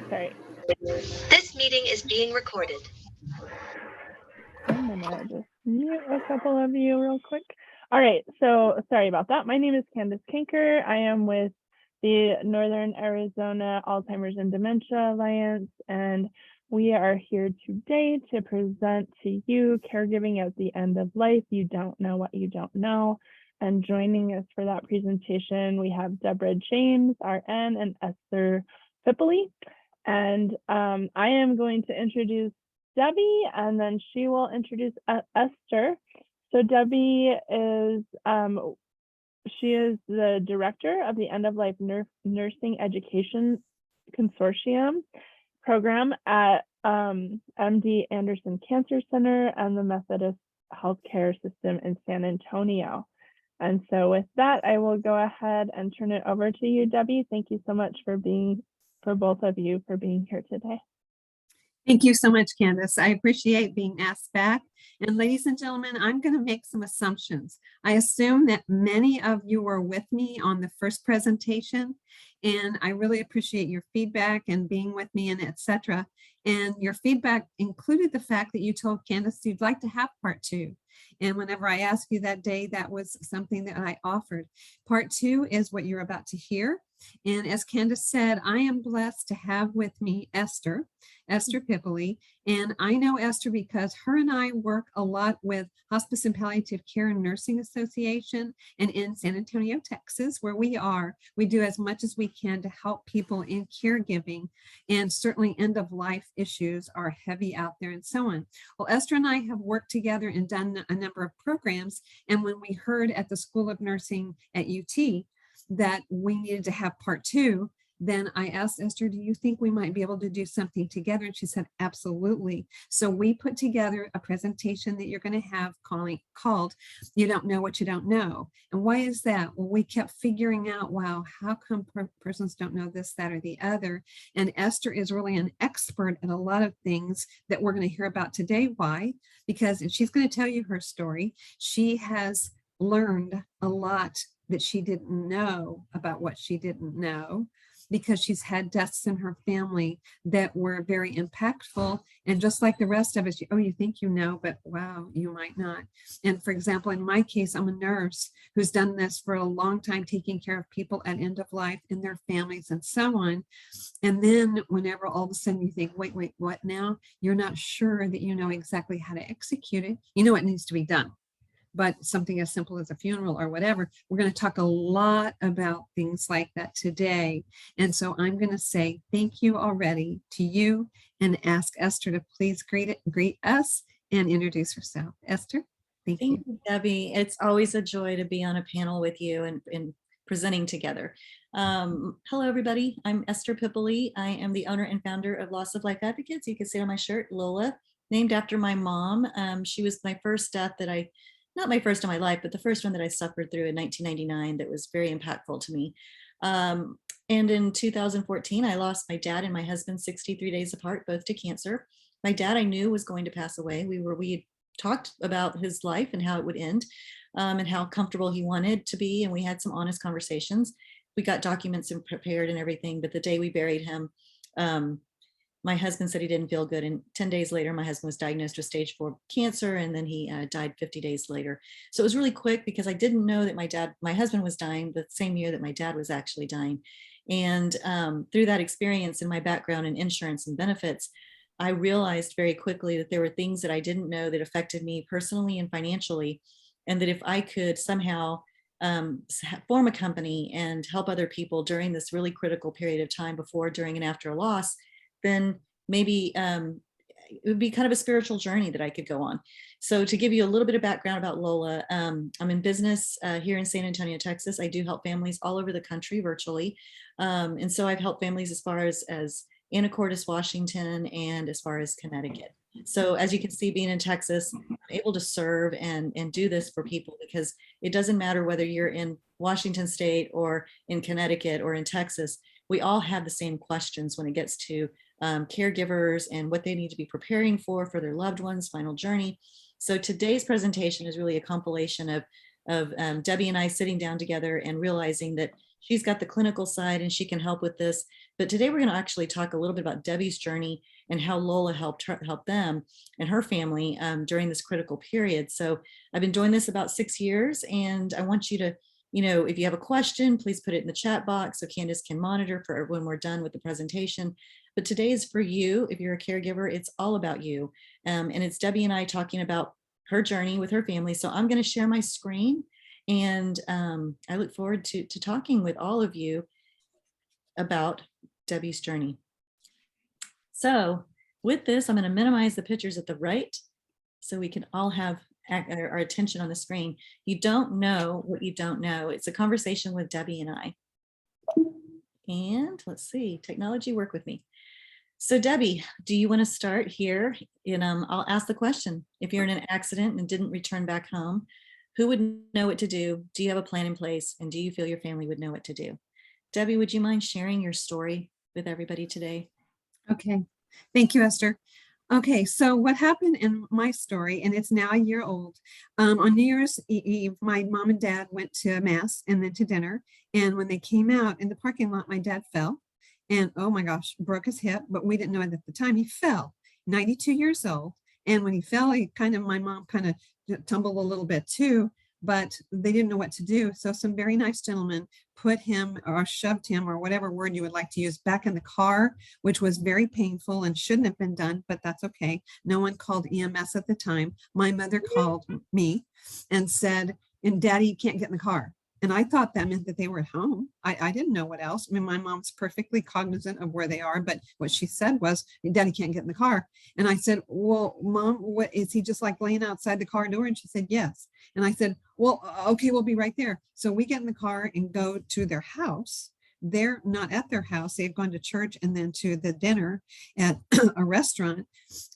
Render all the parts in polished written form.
Sorry. This meeting is being recorded. I'm gonna just mute a couple of you real quick. All right, so sorry about that. My name is Candace Kanker. I am with the Northern Arizona Alzheimer's and Dementia Alliance, and we are here today to present to you Caregiving at the End of Life. You don't know what you don't know. And joining us for that presentation, we have Deborah James, RN, and Esther Pipoly. And I am going to introduce Debbie, and then she will introduce Esther. So Debbie is she is the director of the End of Life Nursing Education Consortium program at MD Anderson Cancer Center and the Methodist Healthcare System in San Antonio. And so with that, I will go ahead and turn it over to you, Debbie. Thank you so much for both of you for being here today. Thank you so much, Candace. I appreciate being asked back. And ladies and gentlemen, I'm going to make some assumptions. I assume that many of you were with me on the first presentation, and I really appreciate your feedback and being with me and etc. And your feedback included the fact that you told Candace you'd like to have part 2. And whenever I asked you that day, that was something that I offered. Part 2 is what you're about to hear. And as Candace said, I am blessed to have with me Esther Pipoly. And I know Esther because her and I work a lot with Hospice and Palliative Care and Nursing Association and in San Antonio, Texas, where we are. We do as much as we can to help people in caregiving, and certainly end of life issues are heavy out there and so on. Well, Esther and I have worked together and done a number of programs. And when we heard at the School of Nursing at UT that we needed to have part 2, then I asked Esther, do you think we might be able to do something together? And she said, absolutely. So we put together a presentation that you're going to have called You Don't Know What You Don't Know. And why is that? Well, we kept figuring out, wow, how come persons don't know this, that, or the other? And Esther is really an expert at a lot of things that we're going to hear about today. Why? Because, and she's going to tell you her story, she has learned a lot that she didn't know about what she didn't know, because she's had deaths in her family that were very impactful. And just like the rest of us, you think you know, but wow, you might not. And for example, in my case, I'm a nurse who's done this for a long time, taking care of people at end of life and their families and so on. And then whenever all of a sudden you think, wait, what now? You're not sure that you know exactly how to execute it. You know what needs to be done. But something as simple as a funeral or whatever, we're going to talk a lot about things like that today. And so I'm going to say thank you already to you and ask Esther to please greet us and introduce herself. Esther, thank you. Thank you, Debbie. It's always a joy to be on a panel with you and presenting together. Hello, everybody. I'm Esther Pipoly. I am the owner and founder of Loss of Life Advocates. You can see on my shirt, Lola, named after my mom. She was my first death that not my first in my life, but the first one that I suffered through in 1999 that was very impactful to me. And in 2014, I lost my dad and my husband 63 days apart, both to cancer. My dad I knew was going to pass away. We talked about his life and how it would end, and how comfortable he wanted to be. And we had some honest conversations. We got documents and prepared and everything. But the day we buried him, my husband said he didn't feel good. And 10 days later, my husband was diagnosed with stage 4 cancer. And then he died 50 days later. So it was really quick because I didn't know that my husband was dying the same year that my dad was actually dying. And through that experience and my background in insurance and benefits, I realized very quickly that there were things that I didn't know that affected me personally and financially. And that if I could somehow form a company and help other people during this really critical period of time before, during, and after a loss, then maybe it would be kind of a spiritual journey that I could go on. So to give you a little bit of background about Lola, I'm in business here in San Antonio, Texas. I do help families all over the country virtually. And so I've helped families as far as Anacortes, Washington, and as far as Connecticut. So as you can see, being in Texas, I'm able to serve and do this for people, because it doesn't matter whether you're in Washington State or in Connecticut or in Texas. We all have the same questions when it gets to caregivers and what they need to be preparing for their loved ones' final journey. So today's presentation is really a compilation of Debbie and I sitting down together and realizing that she's got the clinical side and she can help with this. But today we're going to actually talk a little bit about Debbie's journey and how Lola helped them and her family during this critical period. So I've been doing this about 6 years, and I want you to, if you have a question, please put it in the chat box so Candace can monitor for when we're done with the presentation. But today is for you. If you're a caregiver, it's all about you. And it's Debbie and I talking about her journey with her family. So I'm going to share my screen, and I look forward to talking with all of you about Debbie's journey. So with this, I'm going to minimize the pictures at the right so we can all have our attention on the screen. You don't know what you don't know. It's a conversation with Debbie and I. And let's see, technology, work with me. So Debbie, do you want to start here? And I'll ask the question. If you're in an accident and didn't return back home, who would know what to do? Do you have a plan in place? And do you feel your family would know what to do? Debbie, would you mind sharing your story with everybody today? Okay, thank you, Esther. Okay, so what happened in my story, and it's now a year old, on New Year's Eve, my mom and dad went to mass and then to dinner. And when they came out in the parking lot, my dad fell and, oh my gosh, broke his hip, but we didn't know it at the time. He fell, 92 years old. And when he fell, my mom kind of tumbled a little bit too, but they didn't know what to do. So some very nice gentlemen put him or shoved him, or whatever word you would like to use, back in the car, which was very painful and shouldn't have been done, but that's okay. No one called EMS at the time. My mother called me and said, and Daddy, you can't get in the car. And I thought that meant that they were at home. I didn't know what else. I mean, my mom's perfectly cognizant of where they are, but what she said was, Daddy can't get in the car. And I said, well, Mom, what is he just like laying outside the car door? And she said, yes. And I said, well, okay, we'll be right there. So we get in the car and go to their house. They're not at their house. They've gone to church and then to the dinner at a restaurant.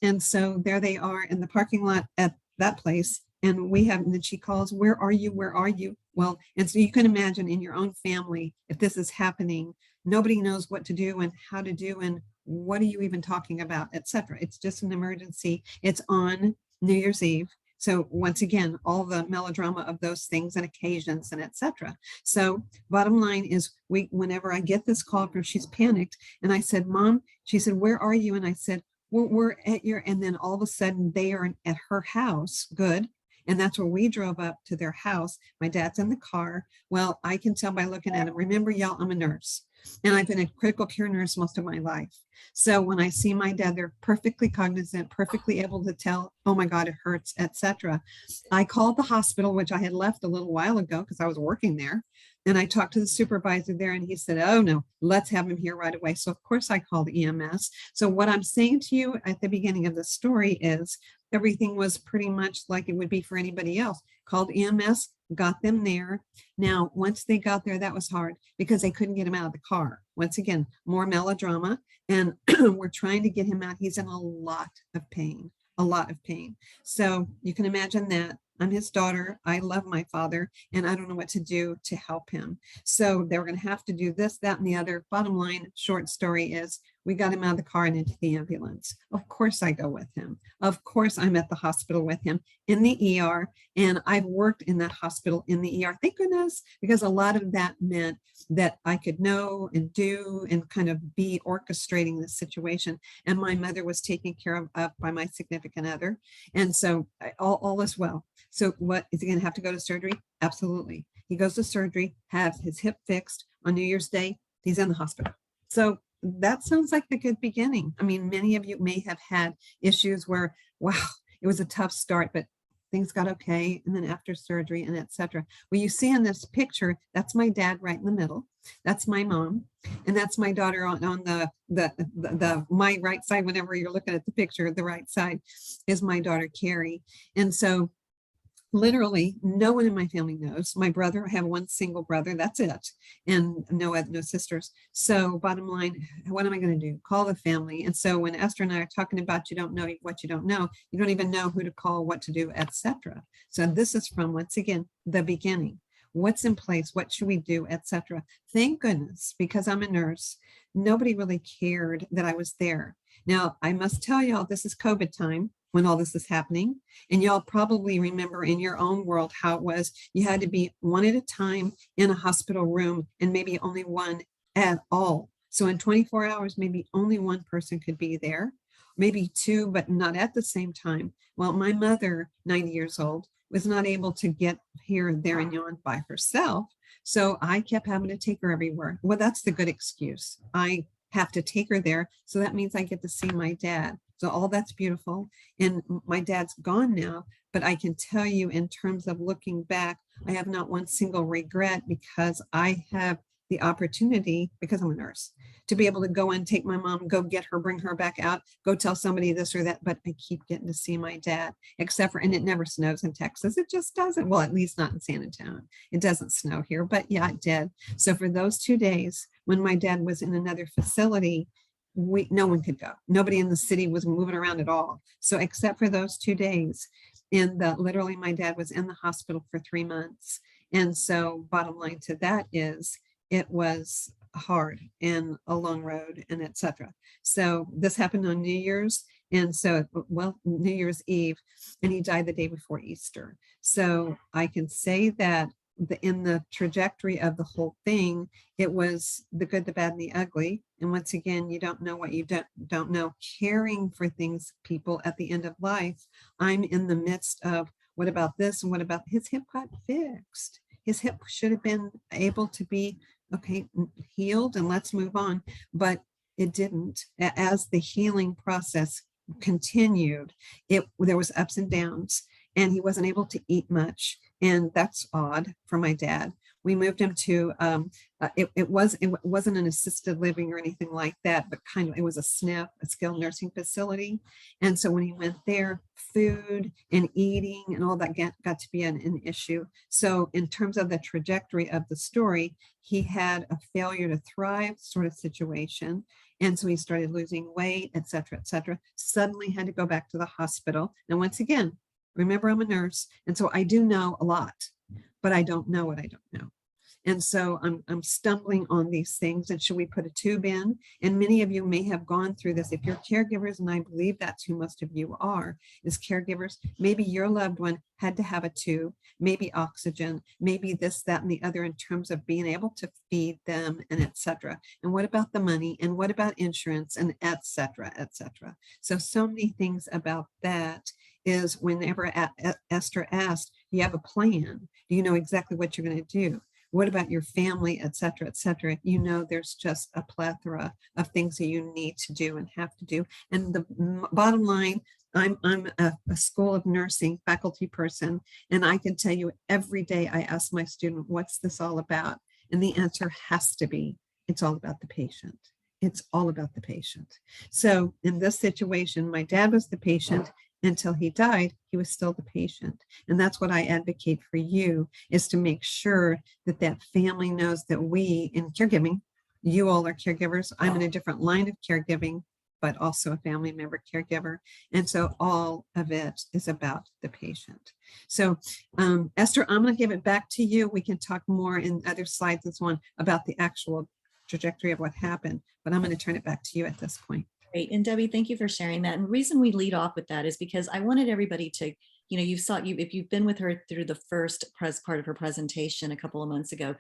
And so there they are in the parking lot at that place. And and then she calls, where are you? Where are you? Well, and so you can imagine in your own family, if this is happening, nobody knows what to do and how to do and what are you even talking about, etc. It's just an emergency. It's on New Year's Eve. So once again, all the melodrama of those things and occasions and etc. So bottom line is, whenever I get this call from, she's panicked, and I said, Mom, she said, where are you? And I said, well, we're at your, and then all of a sudden they are at her house. Good. And that's where we drove up to their house. My dad's in the car. Well, I can tell by looking at him. Remember, y'all, I'm a nurse, and I've been a critical care nurse most of my life. So when I see my dad, they're perfectly cognizant, perfectly able to tell, oh my God, it hurts, etc. I called the hospital, which I had left a little while ago because I was working there. And I talked to the supervisor there, and he said, oh no, let's have him here right away. So of course I called EMS. So what I'm saying to you at the beginning of the story is everything was pretty much like it would be for anybody else. Called EMS, got them there. Now, once they got there, that was hard because they couldn't get him out of the car. Once again, more melodrama, and we're trying to get him out. He's in a lot of pain, a lot of pain. So you can imagine that. I'm his daughter. I love my father, and I don't know what to do to help him. So they were going to have to do this, that, and the other. Bottom line, short story is, we got him out of the car and into the ambulance. Of course I go with him. Of course I'm at the hospital with him in the ER. And I've worked in that hospital in the ER. Thank goodness, because a lot of that meant that I could know and do and kind of be orchestrating this situation. And my mother was taken care of by my significant other. And so all is well. So what, is he going to have to go to surgery? Absolutely. He goes to surgery, has his hip fixed on New Year's Day. He's in the hospital. So that sounds like the good beginning. I mean, many of you may have had issues where, wow, it was a tough start, but things got okay. And then after surgery and etc. Well, you see in this picture, that's my dad right in the middle. That's my mom. And that's my daughter on my right side. Whenever you're looking at the picture, the right side is my daughter, Carrie. And so literally no one in my family knows. My brother, I have one single brother, that's it, and no sisters. So bottom line, what am I going to do? Call the family. And so when Esther and I are talking about you don't know what you don't know, you don't even know who to call, what to do, etc. So this is from, once again, the beginning. What's in place? What should we do, etc. Thank goodness, because I'm a nurse, nobody really cared that I was there. Now, I must tell y'all, this is COVID time. when all this is happening. And y'all probably remember in your own world how it was. You had to be one at a time in a hospital room and maybe only one at all. So in 24 hours, maybe only one person could be there, maybe two, but not at the same time. Well, my mother, 90 years old, was not able to get here, there, and yon by herself. So I kept having to take her everywhere. Well, that's the good excuse. I have to take her there. So that means I get to see my dad. So all that's beautiful. And my dad's gone now, but I can tell you in terms of looking back, I have not one single regret because I have the opportunity, because I'm a nurse, to be able to go and take my mom, go get her, bring her back out, go tell somebody this or that. But I keep getting to see my dad, except for, and it never snows in Texas. It just doesn't. Well, at least not in San Antonio. It doesn't snow here, but yeah, it did. So for those 2 days when my dad was in another facility, no one could go. Nobody in the city was moving around at all. So except for those 2 days, and literally my dad was in the hospital for 3 months. And so bottom line to that is it was hard and a long road and etc. So this happened on New Year's. And so, well, New Year's Eve, and he died the day before Easter. So I can say that in the trajectory of the whole thing, it was the good, the bad, and the ugly. And once again, you don't know what you don't know. Caring for things, people at the end of life, I'm in the midst of what about this and what about his hip got fixed. His hip should have been able to be okay, healed, and let's move on. But it didn't. As the healing process continued, there was ups and downs, and he wasn't able to eat much. And that's odd for my dad. We moved him to, it wasn't an assisted living or anything like that, but kind of, it was a SNF, a skilled nursing facility. And so when he went there, food and eating and all that got to be an issue. So in terms of the trajectory of the story, he had a failure to thrive sort of situation. And so he started losing weight, et cetera, suddenly had to go back to the hospital. And once again, remember, I'm a nurse. And so I do know a lot, but I don't know what I don't know. And so I'm stumbling on these things. And should we put a tube in? And many of you may have gone through this. If you're caregivers, and I believe that's who most of you are, is caregivers, maybe your loved one had to have a tube, maybe oxygen, maybe this, that, and the other in terms of being able to feed them and etc. And what about the money? And what about insurance and etc. So many things about that is whenever Esther asked, do you have a plan? Do you know exactly what you're going to do? What about your family, et cetera, you know, there's just a plethora of things that you need to do and have to do. And the bottom line, I'm a school of nursing faculty person, and I can tell you every day I ask my student, what's this all about? And the answer has to be, it's all about the patient. It's all about the patient. So in this situation, my dad was the patient. Until he died, he was still the patient. And that's what I advocate for you, is to make sure that that family knows that we in caregiving, you all are caregivers. I'm in a different line of caregiving, but also a family member caregiver. And so all of it is about the patient. So Esther, I'm going to give it back to you. We can talk more in other slides and so on about the actual trajectory of what happened, but I'm going to turn it back to you at this point. Great. And Debbie, thank you for sharing that. And the reason we lead off with that is because I wanted everybody to, you know, if you've been with her through the first part of her presentation a couple of months ago,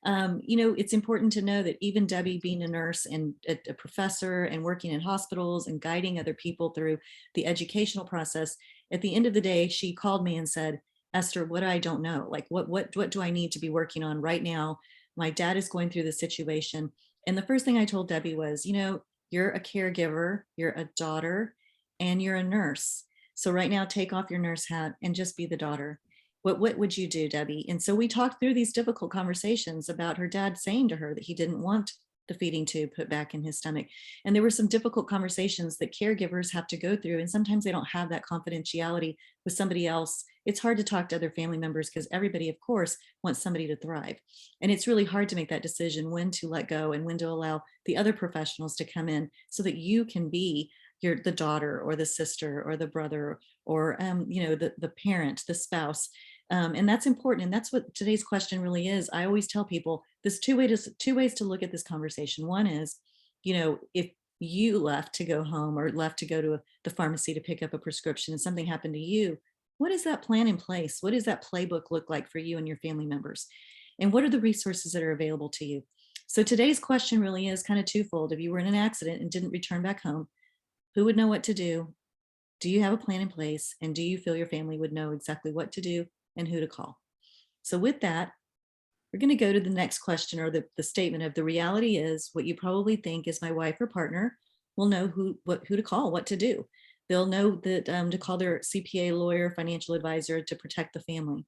you know, it's important to know that even Debbie, being a nurse and a professor and working in hospitals and guiding other people through the educational process, at the end of the day, she called me and said, Esther, what I don't know, like what do I need to be working on right now? My dad is going through this situation. And the first thing I told Debbie was, you know, you're a caregiver, you're a daughter, and you're a nurse. So right now, take off your nurse hat and just be the daughter. What would you do, Debbie? And so we talked through these difficult conversations about her dad saying to her that he didn't want the feeding tube put back in his stomach. And there were some difficult conversations that caregivers have to go through. And sometimes they don't have that confidentiality with somebody else. It's hard to talk to other family members because everybody, of course, wants somebody to thrive. And it's really hard to make that decision when to let go and when to allow the other professionals to come in so that you can be the daughter or the sister or the brother or you know, the parent, the spouse. And that's important. And that's what today's question really is. I always tell people there's two ways to look at this conversation. One is, you know, if you left to go home or left to go to the pharmacy to pick up a prescription and something happened to you, what is that plan in place? What does that playbook look like for you and your family members? And what are the resources that are available to you? So today's question really is kind of twofold. If you were in an accident and didn't return back home, who would know what to do? Do you have a plan in place? And do you feel your family would know exactly what to do and who to call? So with that, we're going to go to the next question, or the statement of the reality is what you probably think is my wife or partner will know who to call, what to do. They'll know that to call their CPA, lawyer, financial advisor to protect the family.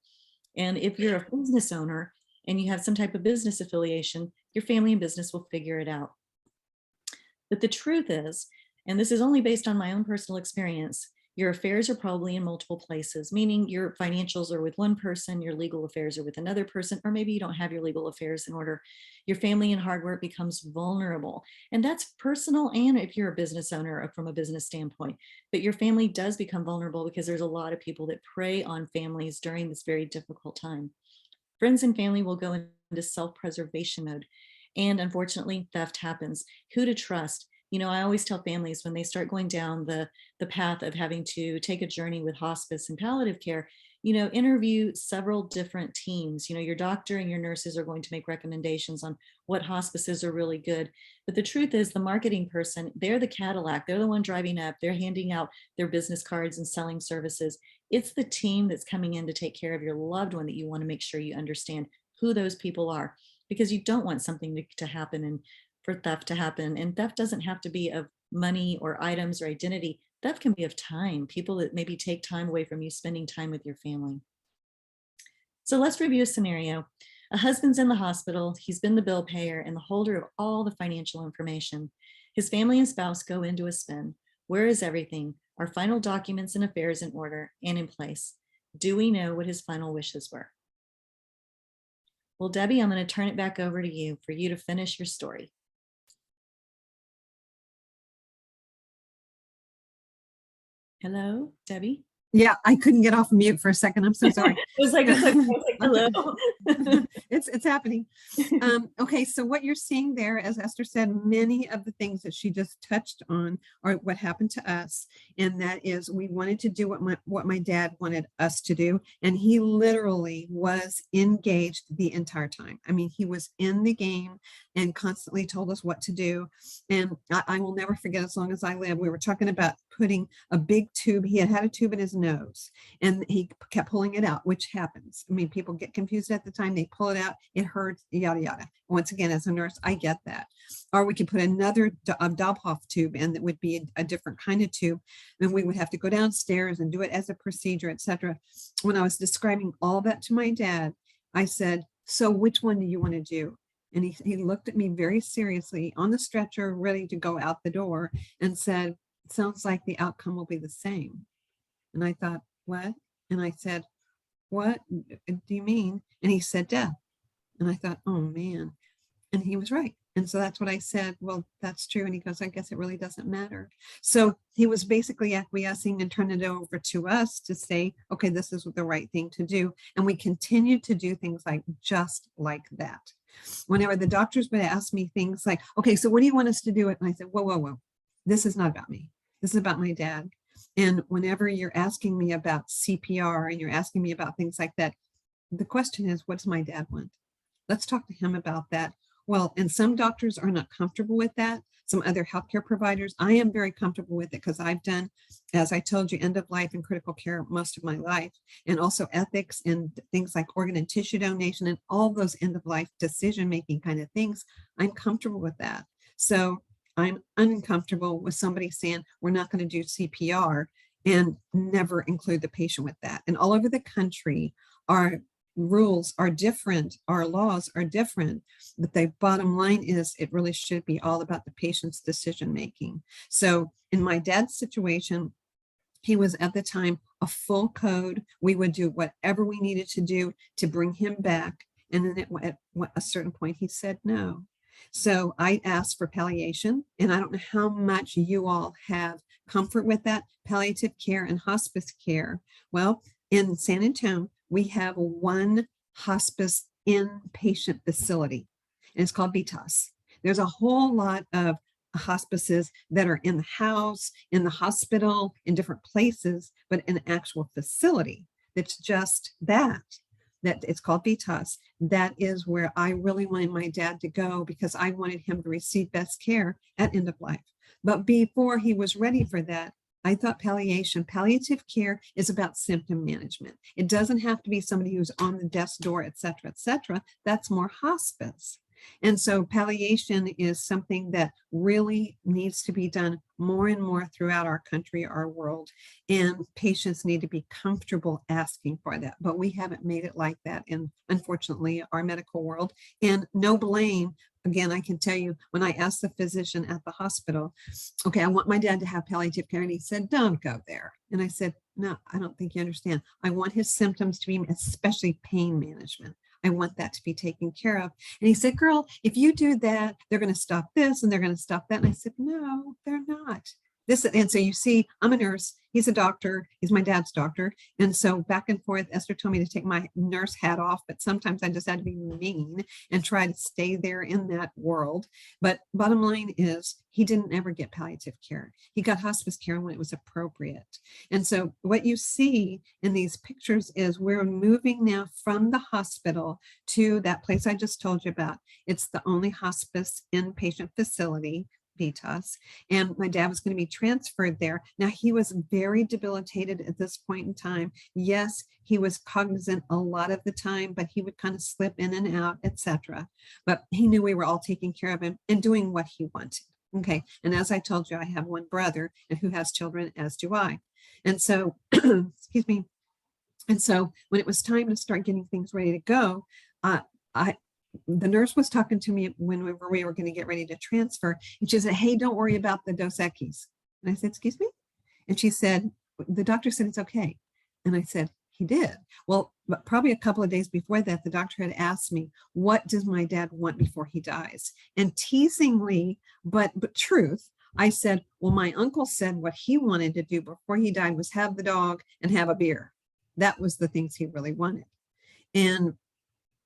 And if you're a business owner and you have some type of business affiliation, your family and business will figure it out. But the truth is, and this is only based on my own personal experience, your affairs are probably in multiple places, meaning your financials are with one person, your legal affairs are with another person, or maybe you don't have your legal affairs in order. Your family and hard work becomes vulnerable. And that's personal, and if you're a business owner or from a business standpoint, but your family does become vulnerable because there's a lot of people that prey on families during this very difficult time. Friends and family will go into self-preservation mode. And unfortunately, theft happens. Who to trust? You know, I always tell families when they start going down the path of having to take a journey with hospice and palliative care, you know, interview several different teams. You know, your doctor and your nurses are going to make recommendations on what hospices are really good. But the truth is the marketing person, they're the Cadillac, they're the one driving up, they're handing out their business cards and selling services. It's the team that's coming in to take care of your loved one that you want to make sure you understand who those people are, because you don't want something to happen and for theft to happen. And theft doesn't have to be of money or items or identity. Theft can be of time, people that maybe take time away from you spending time with your family. So let's review a scenario. A husband's in the hospital, he's been the bill payer and the holder of all the financial information. His family and spouse go into a spin. Where is everything? Are final documents and affairs in order and in place? Do we know what his final wishes were? Well, Debbie, I'm going to turn it back over to you for you to finish your story. Hello, Debbie? Yeah, I couldn't get off mute for a second. I'm so sorry. I was like, hello. It's happening. Okay, so what you're seeing there, as Esther said, many of the things that she just touched on are what happened to us, and that is we wanted to do what my dad wanted us to do, and he literally was engaged the entire time. I mean, he was in the game and constantly told us what to do, and I will never forget as long as I live. We were talking about putting a big tube. He had a tube in his nose and he kept pulling it out, which happens. I mean, people get confused at the time. They pull it out, it hurts, yada, yada. Once again, as a nurse, I get that. Or we could put another Dobhoff tube in that would be a different kind of tube. And we would have to go downstairs and do it as a procedure, etc. When I was describing all that to my dad, I said, so which one do you want to do? And he looked at me very seriously on the stretcher, ready to go out the door, and said, sounds like the outcome will be the same. And I thought, what? And I said, what do you mean? And he said, death. And I thought, oh man. And he was right. And so that's what I said. Well, that's true. And he goes, I guess it really doesn't matter. So he was basically acquiescing and turning it over to us to say, okay, this is the right thing to do. And we continued to do things like just like that. Whenever the doctors would ask me things like, okay, so what do you want us to do? And I said, whoa, whoa, whoa. This is not about me. This is about my dad. And whenever you're asking me about CPR and you're asking me about things like that, the question is, what does my dad want? Let's talk to him about that. Well, and some doctors are not comfortable with that. Some other healthcare providers, I am very comfortable with it because I've done, as I told you, end of life and critical care most of my life, and also ethics and things like organ and tissue donation and all those end of life decision-making kind of things. I'm comfortable with that. So I'm uncomfortable with somebody saying we're not going to do CPR and never include the patient with that. And all over the country, our rules are different, our laws are different, but the bottom line is it really should be all about the patient's decision making. So in my dad's situation, he was at the time a full code. We would do whatever we needed to do to bring him back. And then at a certain point, he said no. So I asked for palliation, and I don't know how much you all have comfort with that, palliative care and hospice care. Well, in San Antonio, we have one hospice inpatient facility, and it's called Vitas. There's a whole lot of hospices that are in the house, in the hospital, in different places, but an actual facility that's just that it's called VITAS. That is where I really wanted my dad to go because I wanted him to receive best care at end of life. But before he was ready for that, I thought palliative care is about symptom management. It doesn't have to be somebody who's on the death's door, et cetera, et cetera. That's more hospice. And so palliation is something that really needs to be done more and more throughout our country, our world. And patients need to be comfortable asking for that. But we haven't made it like that in, unfortunately, our medical world. And no blame. Again, I can tell you when I asked the physician at the hospital, okay, I want my dad to have palliative care. And he said, don't go there. And I said, no, I don't think you understand. I want his symptoms to be, especially pain management. I want that to be taken care of. And he said, girl, if you do that, they're going to stop this and they're going to stop that. And I said, no, they're not. And so you see, I'm a nurse. He's a doctor. He's my dad's doctor. And so back and forth, Esther told me to take my nurse hat off, but sometimes I just had to be mean and try to stay there in that world. But bottom line is he didn't ever get palliative care. He got hospice care when it was appropriate. And so what you see in these pictures is we're moving now from the hospital to that place I just told you about. It's the only hospice inpatient facility, VITAS, and my dad was going to be transferred there. Now, he was very debilitated at this point in time. Yes, he was cognizant a lot of the time, but he would kind of slip in and out, etc. But he knew we were all taking care of him and doing what he wanted. Okay, and as I told you, I have one brother and who has children, as do I. And so, excuse me. And so when it was time to start getting things ready to go, the nurse was talking to me when we were going to get ready to transfer. And she said, hey, don't worry about the Dos Equis. And I said, excuse me? And she said, the doctor said it's okay. And I said, he did. Well, but probably a couple of days before that, the doctor had asked me, what does my dad want before he dies? And teasingly, but truth, I said, well, my uncle said what he wanted to do before he died was have the dog and have a beer. That was the things he really wanted. And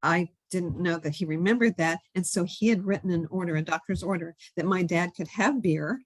I didn't know that he remembered that. And so he had written an order, a doctor's order, that my dad could have beer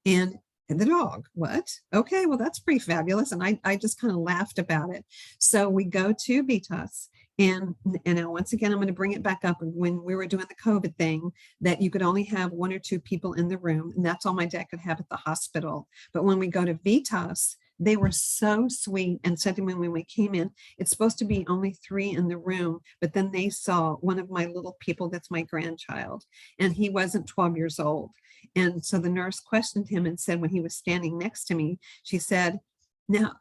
and the dog. What? Okay, well, that's pretty fabulous. And I just kind of laughed about it. So we go to VITAS. And now, once again, I'm going to bring it back up. When we were doing the COVID thing, that you could only have 1 or 2 people in the room. And that's all my dad could have at the hospital. But when we go to VITAS, they were so sweet and said to me when we came in, it's supposed to be only 3 in the room, but then they saw one of my little people, that's my grandchild, and he wasn't 12 years old. And so the nurse questioned him and said, when he was standing next to me, she said, now,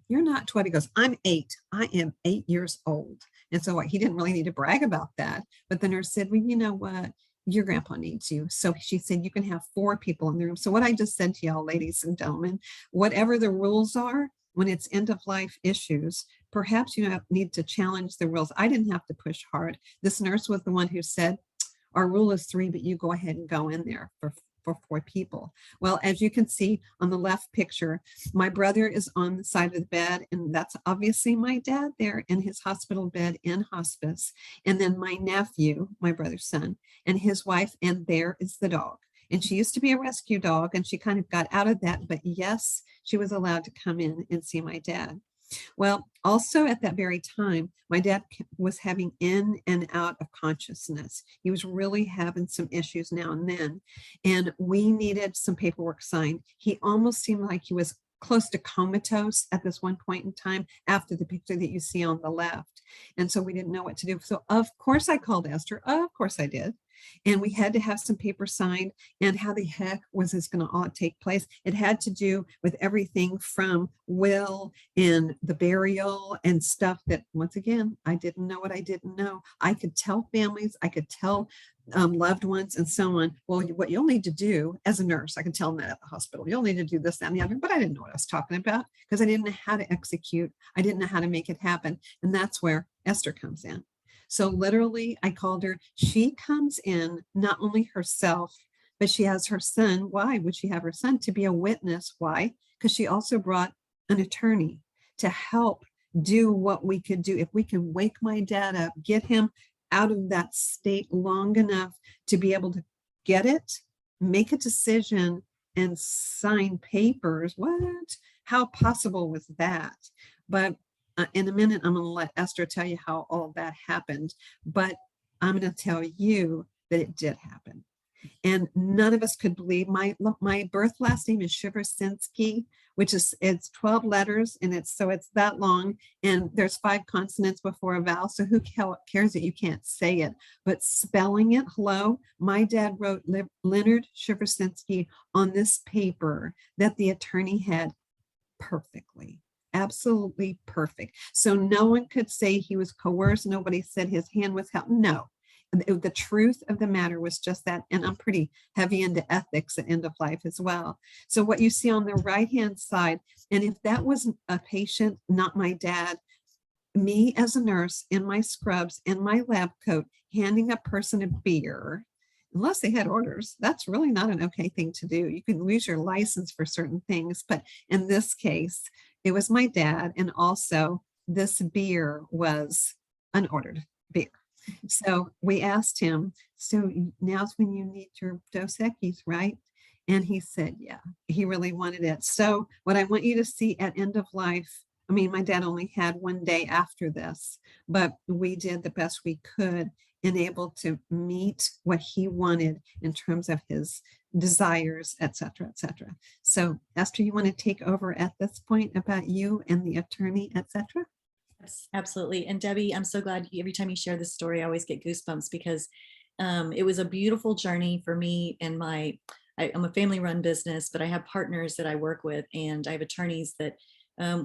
you're not 12. He goes, I'm 8. I am 8 years old. And so he didn't really need to brag about that. But the nurse said, well, you know what? Your grandpa needs you. So she said, you can have 4 people in the room. So what I just said to y'all, ladies and gentlemen, whatever the rules are, when it's end of life issues, perhaps you need to challenge the rules. I didn't have to push hard. This nurse was the one who said, our rule is 3, but you go ahead and go in there for 4 people. Well, as you can see on the left picture, my brother is on the side of the bed, and that's obviously my dad there in his hospital bed in hospice. And then my nephew, my brother's son, and his wife, and there is the dog. And she used to be a rescue dog, and she kind of got out of that, but yes, she was allowed to come in and see my dad. Well, also at that very time, my dad was having in and out of consciousness. He was really having some issues now and then, and we needed some paperwork signed. He almost seemed like he was close to comatose at this one point in time after the picture that you see on the left. And so we didn't know what to do. So of course I called Esther. Of course I did. And we had to have some paper signed. And how the heck was this going to all take place? It had to do with everything from will and the burial and stuff that, once again, I didn't know what I didn't know. I could tell families, I could tell loved ones and so on, well, what you'll need to do as a nurse, I can tell them that at the hospital, you'll need to do this, that, and the other, but I didn't know what I was talking about because I didn't know how to execute. I didn't know how to make it happen. And that's where Esther comes in. So literally I called her. She comes in, not only herself, but she has her son. Why would she have her son? To be a witness. Why? Because she also brought an attorney to help do what we could do. If we can wake my dad up, get him out of that state long enough to be able to get it, make a decision and sign papers. What? How possible was that? But in a minute, I'm going to let Esther tell you how all that happened. But I'm going to tell you that it did happen. And none of us could believe my birth last name is Shiversinski, which is, it's 12 letters, and it's that long, and there's 5 consonants before a vowel. So who cares that you can't say it? But spelling it, hello, my dad wrote Leonard Shiversinski on this paper that the attorney had perfectly. Absolutely perfect. So no one could say he was coerced. Nobody said his hand was held. No. The truth of the matter was just that. And I'm pretty heavy into ethics at end of life as well. So what you see on the right-hand side, and if that was a patient, not my dad, me as a nurse in my scrubs and my lab coat, handing a person a beer, unless they had orders, that's really not an okay thing to do. You can lose your license for certain things. But in this case, it was my dad. And also this beer was unordered beer. So we asked him, so now's when you need your Dos Equis, right? And he said, yeah, he really wanted it. So what I want you to see at end of life, I mean, my dad only had 1 day after this, but we did the best we could and able to meet what he wanted in terms of his desires, et cetera, et cetera. So Esther, you want to take over at this point about you and the attorney, et cetera? Yes, absolutely. And Debbie, I'm so glad every time you share this story, I always get goosebumps because it was a beautiful journey for me and I'm a family run business, but I have partners that I work with, and I have attorneys that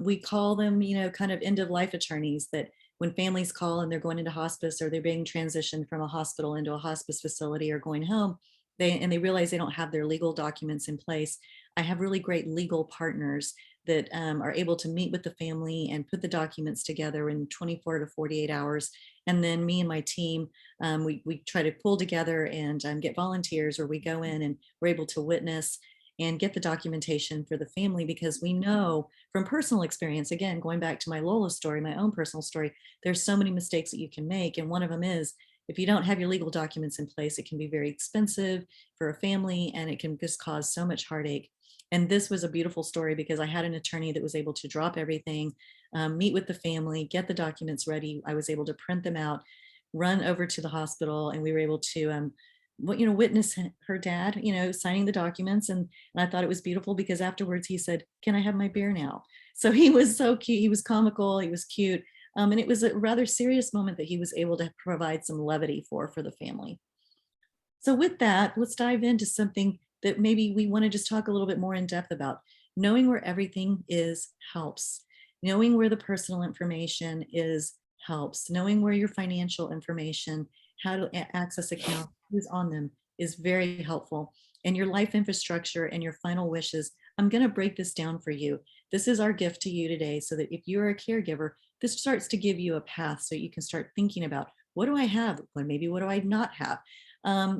we call them, kind of end of life attorneys, that when families call and they're going into hospice or they're being transitioned from a hospital into a hospice facility or going home, they realize they don't have their legal documents in place. I have really great legal partners that are able to meet with the family and put the documents together in 24 to 48 hours. And then me and my team, we try to pull together and get volunteers, or we go in and we're able to witness and get the documentation for the family, because we know from personal experience, again, going back to my Lola story, my own personal story, there's so many mistakes that you can make. And one of them is, if you don't have your legal documents in place, it can be very expensive for a family and it can just cause so much heartache. And this was a beautiful story because I had an attorney that was able to drop everything, meet with the family, get the documents ready. I was able to print them out, run over to the hospital, and we were able to witness her dad, signing the documents. And I thought it was beautiful because afterwards he said, "Can I have my beer now?" So he was so cute. He was comical. He was cute. And it was a rather serious moment that he was able to provide some levity for the family. So with that, let's dive into something that maybe we want to just talk a little bit more in depth about. Knowing where everything is helps. Knowing where the personal information is helps. Knowing where your financial information, how to access accounts, who's on them, is very helpful. And your life infrastructure and your final wishes. I'm going to break this down for you. This is our gift to you today, so that if you're a caregiver, this starts to give you a path so you can start thinking about, what do I have? Or maybe what do I not have?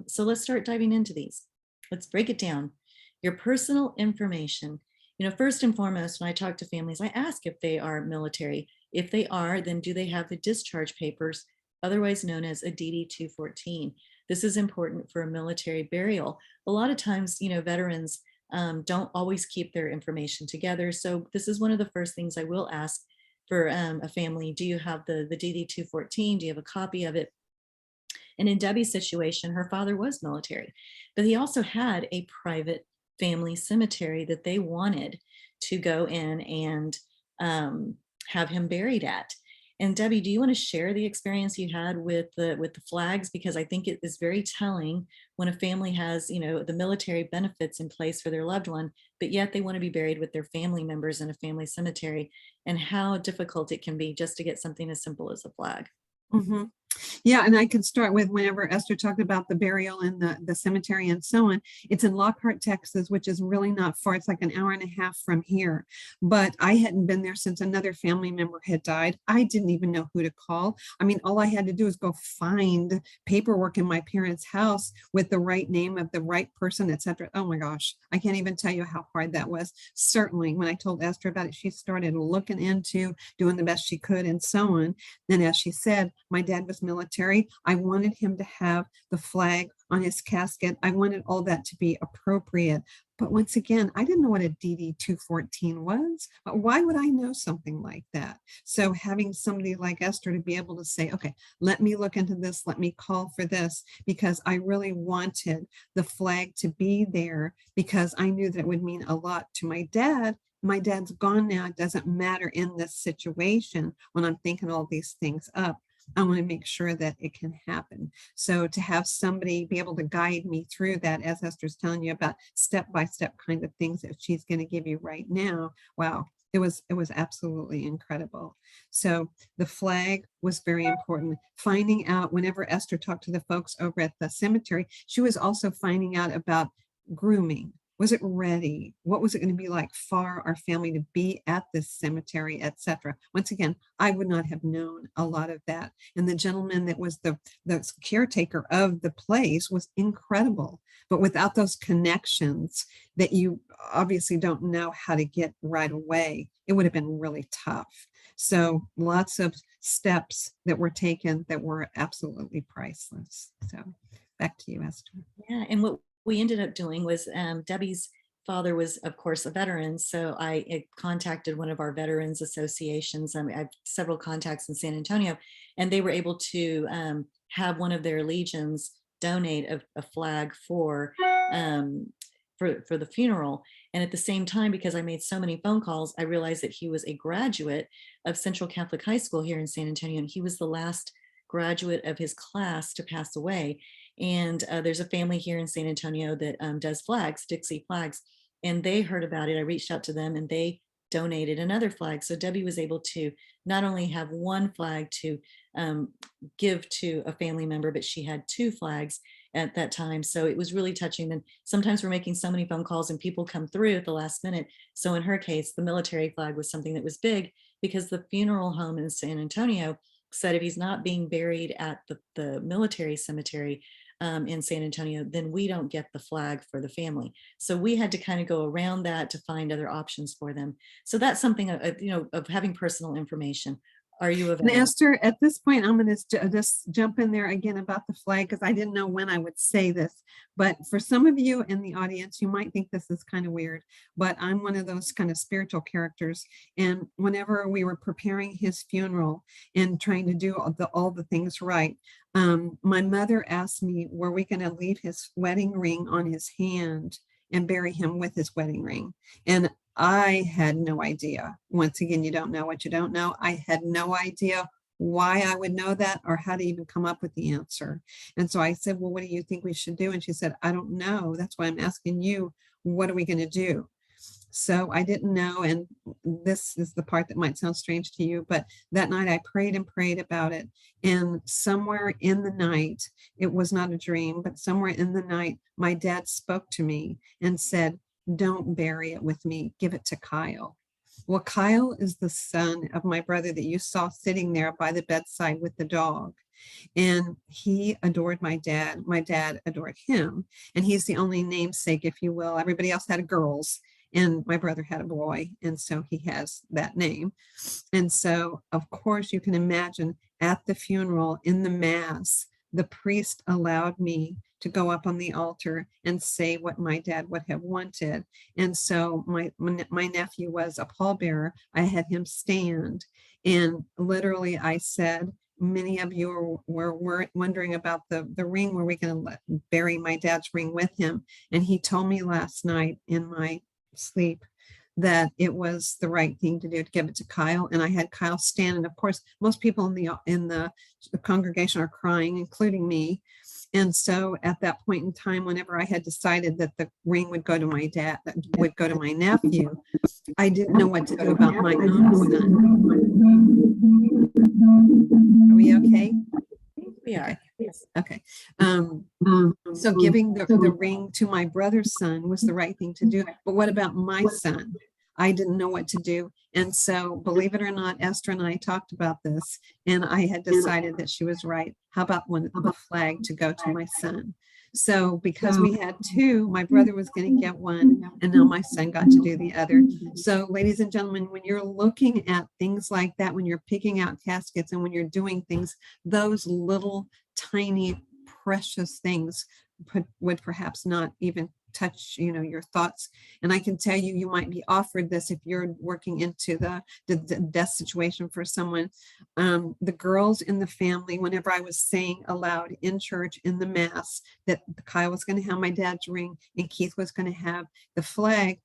So let's start diving into these. Let's break it down. Your personal information. First and foremost, when I talk to families, I ask if they are military. If they are, then do they have the discharge papers, otherwise known as a DD-214? This is important for a military burial. A lot of times, veterans don't always keep their information together. So this is one of the first things I will ask for a family. Do you have the DD-214? Do you have a copy of it? And in Debbie's situation, her father was military, but he also had a private family cemetery that they wanted to go in and have him buried at. And Debbie, do you want to share the experience you had with the flags? Because I think it is very telling when a family has, the military benefits in place for their loved one, but yet they want to be buried with their family members in a family cemetery, and how difficult it can be just to get something as simple as a flag. Mm-hmm. Yeah, and I can start with whenever Esther talked about the burial in the cemetery and so on. It's in Lockhart, Texas, which is really not far. It's like an hour and a half from here. But I hadn't been there since another family member had died. I didn't even know who to call. I mean, all I had to do was go find paperwork in my parents' house with the right name of the right person, etc. Oh my gosh, I can't even tell you how hard that was. Certainly, when I told Esther about it, she started looking into doing the best she could and so on. Then, as she said, my dad was military. I wanted him to have the flag on his casket. I wanted all that to be appropriate. But once again, I didn't know what a DD 214 was. But why would I know something like that? So having somebody like Esther to be able to say, okay, let me look into this, let me call for this, because I really wanted the flag to be there because I knew that it would mean a lot to my dad. My dad's gone now. It doesn't matter in this situation when I'm thinking all these things up. I want to make sure that it can happen. So to have somebody be able to guide me through that, as Esther's telling you about step-by-step kind of things that she's going to give you right now. Wow, it was absolutely incredible. So the flag was very important. Finding out, whenever Esther talked to the folks over at the cemetery, she was also finding out about grooming. Was it ready? What was it going to be like for our family to be at this cemetery, etc.? Once again, I would not have known a lot of that. And the gentleman that was the caretaker of the place was incredible. But without those connections that you obviously don't know how to get right away, it would have been really tough. So lots of steps that were taken that were absolutely priceless. So back to you, Esther. Yeah, and what we ended up doing was Debbie's father was, of course, a veteran. So I contacted one of our veterans associations. I have several contacts in San Antonio, and they were able to have one of their legions donate a flag for the funeral. And at the same time, because I made so many phone calls, I realized that he was a graduate of Central Catholic High School here in San Antonio, and he was the last graduate of his class to pass away. And there's a family here in San Antonio that does flags, Dixie flags, and they heard about it. I reached out to them and they donated another flag. So Debbie was able to not only have one flag to give to a family member, but she had two flags at that time. So it was really touching. And sometimes we're making so many phone calls and people come through at the last minute. So in her case, the military flag was something that was big because the funeral home in San Antonio said if he's not being buried at the military cemetery in San Antonio, then we don't get the flag for the family. So we had to kind of go around that to find other options for them. So that's something of having personal information. Are you a veteran? And Esther, at this point, I'm going to just jump in there again about the flag because I didn't know when I would say this. But for some of you in the audience, you might think this is kind of weird, but I'm one of those kind of spiritual characters. And whenever we were preparing his funeral and trying to do all the things right, my mother asked me, were we going to leave his wedding ring on his hand and bury him with his wedding ring? And I had no idea. Once again, you don't know what you don't know. I had no idea why I would know that or how to even come up with the answer. And so I said, well, what do you think we should do? And she said, I don't know. That's why I'm asking you, what are we going to do? So I didn't know. And this is the part that might sound strange to you, but that night I prayed and prayed about it. And somewhere in the night, it was not a dream, but somewhere in the night, my dad spoke to me and said, don't bury it with me, give it to Kyle. Well, Kyle is the son of my brother that you saw sitting there by the bedside with the dog. And he adored my dad. My dad adored him. And he's the only namesake, if you will. Everybody else had girls. And my brother had a boy. And so he has that name. And so, of course, you can imagine at the funeral in the mass, the priest allowed me to go up on the altar and say what my dad would have wanted. And so my nephew was a pallbearer. I had him stand. And literally I said, many of you were wondering about the ring. Were we going to bury my dad's ring with him? And he told me last night in my sleep that it was the right thing to do to give it to Kyle. And I had Kyle stand. And of course, most people in the congregation are crying, including me. And so at that point in time, whenever I had decided that the ring would go to my dad, that would go to my nephew, I didn't know what to do about my own son. Are we okay? We are. Okay. So giving the ring to my brother's son was the right thing to do. But what about my son? I didn't know what to do. And so, believe it or not, Esther and I talked about this, and I had decided that she was right. How about the flag to go to my son? So because we had two, my brother was going to get one, and now my son got to do the other. So ladies and gentlemen, when you're looking at things like that, when you're picking out caskets and when you're doing things, those little tiny precious things would perhaps not even touch, your thoughts. And I can tell you, you might be offered this if you're working into the death situation for someone. The girls in the family, whenever I was saying aloud in church in the mass that Kyle was going to have my dad's ring and Keith was going to have the flag,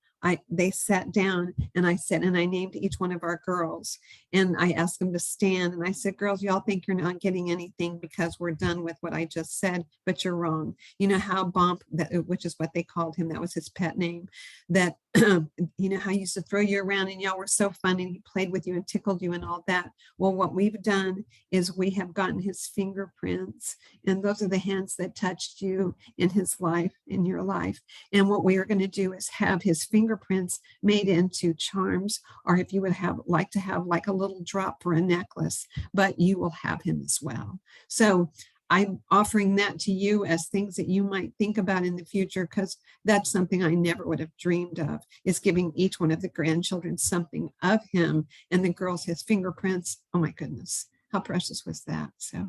they sat down and I said, and I named each one of our girls and I asked them to stand. And I said, girls, y'all think you're not getting anything because we're done with what I just said, but you're wrong. You know how Bump, which is what they called him, that was his pet name, that, you know, how he used to throw you around and y'all were so fun and he played with you and tickled you and all that. Well, what we've done is we have gotten his fingerprints, and those are the hands that touched you in his life, in your life. And what we are going to do is have his fingerprints made into charms, or if you would like to have like a little drop for a necklace, but you will have him as well. So I'm offering that to you as things that you might think about in the future, because that's something I never would have dreamed of, is giving each one of the grandchildren something of him, and the girls his fingerprints. Oh my goodness, how precious was that? So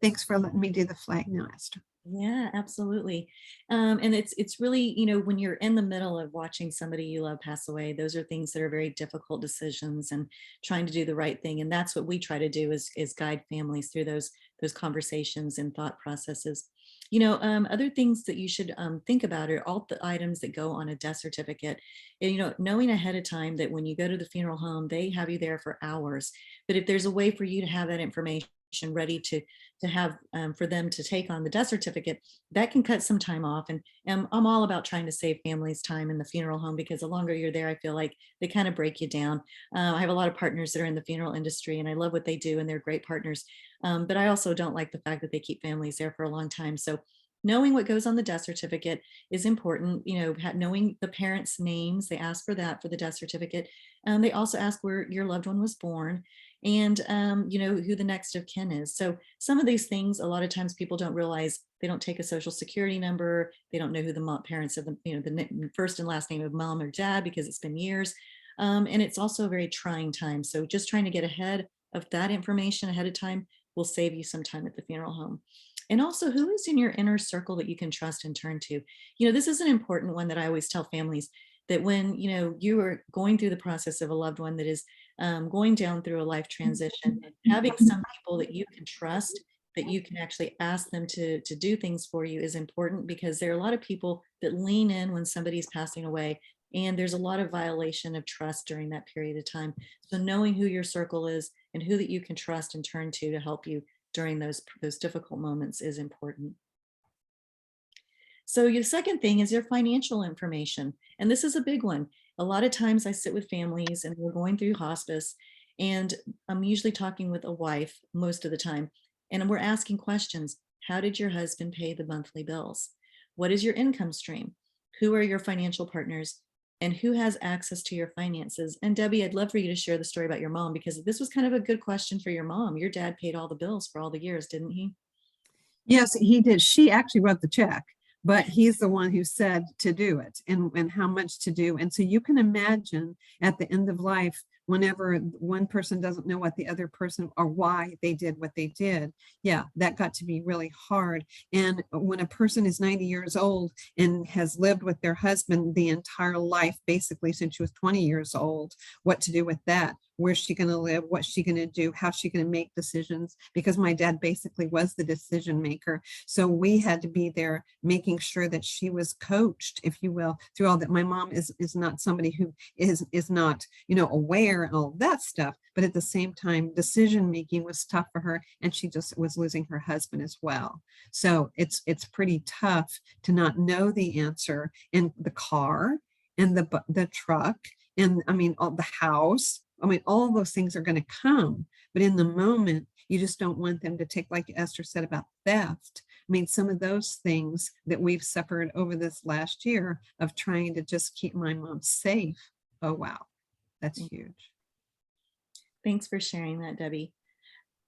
thanks for letting me do the flag now, Esther. Yeah, absolutely. And it's really, you know, when you're in the middle of watching somebody you love pass away, those are things that are very difficult decisions and trying to do the right thing. And that's what we try to do is guide families through those conversations and thought processes. You know, other things that you should think about are all the items that go on a death certificate. And, you know, knowing ahead of time that when you go to the funeral home, they have you there for hours. But if there's a way for you to have that information ready to have for them to take on the death certificate, that can cut some time off. And I'm all about trying to save families time in the funeral home, because the longer you're there, I feel like they kind of break you down. I have a lot of partners that are in the funeral industry and I love what they do and they're great partners. But I also don't like the fact that they keep families there for a long time. So knowing what goes on the death certificate is important. You know, knowing the parents' names, they ask for that for the death certificate. They also ask where your loved one was born, and you know, who the next of kin is. So some of these things, a lot of times people don't realize. They don't take a social security number. They don't know who the parents of the, you know, the first and last name of mom or dad, because it's been years. And it's also a very trying time. So just trying to get ahead of that information ahead of time will save you some time at the funeral home. And also, who is in your inner circle that you can trust and turn to? You know, this is an important one that I always tell families, that when, you know, you are going through the process of a loved one that is going down through a life transition, having some people that you can trust, that you can actually ask them to do things for you, is important, because there are a lot of people that lean in when somebody's passing away, and there's a lot of violation of trust during that period of time. So knowing who your circle is and who that you can trust and turn to help you during those difficult moments is important. So your second thing is your financial information. And this is a big one. A lot of times I sit with families and we're going through hospice, and I'm usually talking with a wife most of the time, and we're asking questions. How did your husband pay the monthly bills? What is your income stream? Who are your financial partners? And who has access to your finances? And Debbie, I'd love for you to share the story about your mom, because this was kind of a good question for your mom. Your dad paid all the bills for all the years, didn't he? Yes, he did. She actually wrote the check, but he's the one who said to do it and how much to do. And so you can imagine at the end of life, whenever one person doesn't know what the other person or why they did what they did, yeah, that got to be really hard. And when a person is 90 years old and has lived with their husband the entire life, basically since she was 20 years old, what to do with that? Where's she going to live? What's she going to do? How's she going to make decisions? Because my dad basically was the decision maker. So we had to be there making sure that she was coached, if you will, through all that. My mom is not somebody who is not, you know, aware and all that stuff. But at the same time, decision making was tough for her. And she just was losing her husband as well. So it's pretty tough to not know the answer. And the car and the truck, and I mean, all the house. I mean, all those things are going to come, but in the moment, you just don't want them to take, like Esther said about theft. I mean, some of those things that we've suffered over this last year of trying to just keep my mom safe. Oh, wow. That's huge. Thanks for sharing that, Debbie.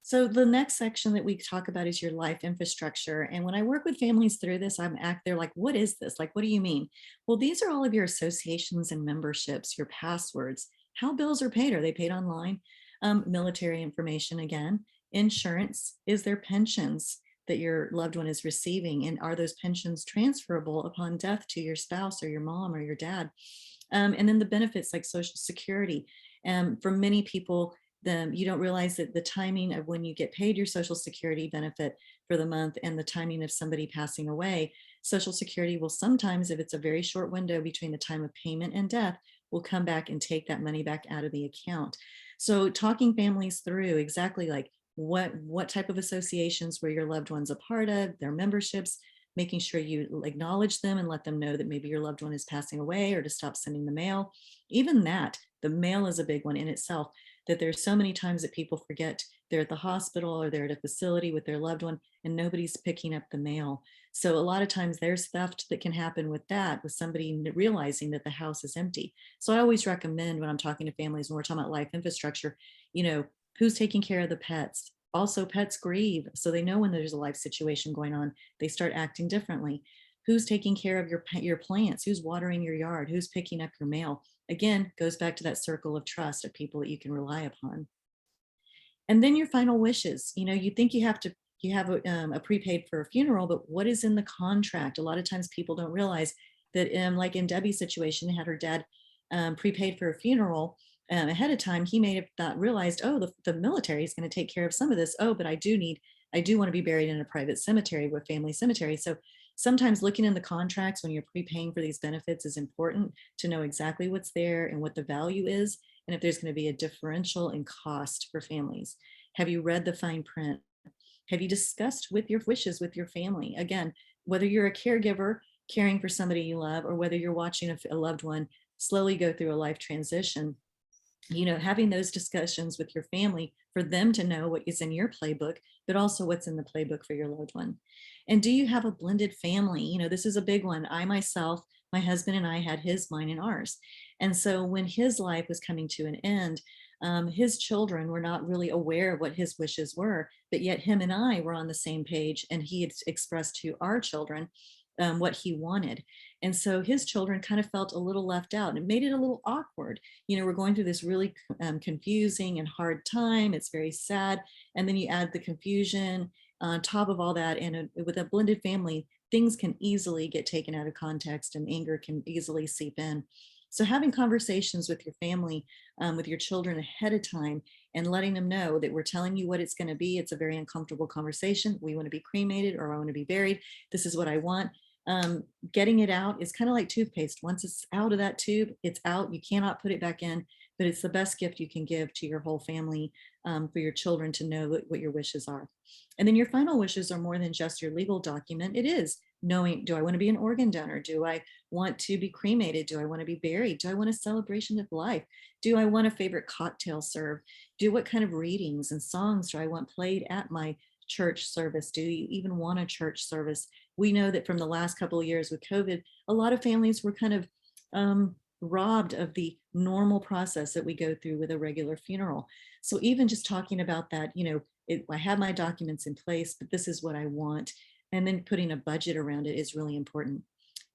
So the next section that we talk about is your life infrastructure. And when I work with families through this, they're like, what is this? Like, what do you mean? Well, these are all of your associations and memberships, your passwords, how bills are paid. Are they paid online? Military information again, insurance, is there pensions? that your loved one is receiving, and are those pensions transferable upon death to your spouse or your mom or your dad? And then the benefits like Social Security. For many people, you don't realize that the timing of when you get paid your Social Security benefit for the month and the timing of somebody passing away, Social Security will sometimes, if it's a very short window between the time of payment and death, will come back and take that money back out of the account. So talking families through exactly like what type of associations were your loved ones a part of, their memberships, making sure you acknowledge them and let them know that maybe your loved one is passing away, or to stop sending the mail. Even that, the mail is a big one in itself, that there's so many times that people forget they're at the hospital or they're at a facility with their loved one and nobody's picking up the mail. So a lot of times there's theft that can happen with that, with somebody realizing that the house is empty. So I always recommend when I'm talking to families, when we're talking about life infrastructure, who's taking care of the pets? Also, pets grieve. So they know when there's a life situation going on, they start acting differently. Who's taking care of your plants? Who's watering your yard? Who's picking up your mail? Again, goes back to that circle of trust of people that you can rely upon. And then your final wishes. You think you have a prepaid for a funeral, but what is in the contract? A lot of times people don't realize that, like in Debbie's situation, had her dad prepaid for a funeral ahead of time. He may have not realized, oh, the military is going to take care of some of this. Oh, but I do want to be buried in a private cemetery, with family cemetery. So sometimes looking in the contracts when you're prepaying for these benefits is important to know exactly what's there and what the value is, and if there's going to be a differential in cost for families. Have you read the fine print? Have you discussed with your wishes with your family? Again, whether you're a caregiver caring for somebody you love, or whether you're watching a loved one slowly go through a life transition, having those discussions with your family for them to know what is in your playbook, but also what's in the playbook for your loved one. And do you have a blended family? This is a big one. I myself, my husband and I had his, mine, and ours. And so when his life was coming to an end, his children were not really aware of what his wishes were, but yet him and I were on the same page, and he had expressed to our children what he wanted. And so his children kind of felt a little left out, and it made it a little awkward. We're going through this really confusing and hard time. It's very sad. And then you add the confusion on top of all that. And with a blended family, things can easily get taken out of context, and anger can easily seep in. So having conversations with your family, with your children ahead of time, and letting them know that we're telling you what it's going to be. It's a very uncomfortable conversation. We want to be cremated, or I want to be buried. This is what I want. Getting it out is kind of like toothpaste. Once it's out of that tube, it's out. You cannot put it back in, but it's the best gift you can give to your whole family, for your children to know what your wishes are. And then your final wishes are more than just your legal document. It is knowing, do I want to be an organ donor? Do I want to be cremated? Do I want to be buried? Do I want a celebration of life? Do I want a favorite cocktail served? What kind of readings and songs do I want played at my church service? Do you even want a church service? We know that from the last couple of years with COVID, a lot of families were kind of robbed of the normal process that we go through with a regular funeral. So even just talking about that, I have my documents in place, but this is what I want. And then putting a budget around it is really important.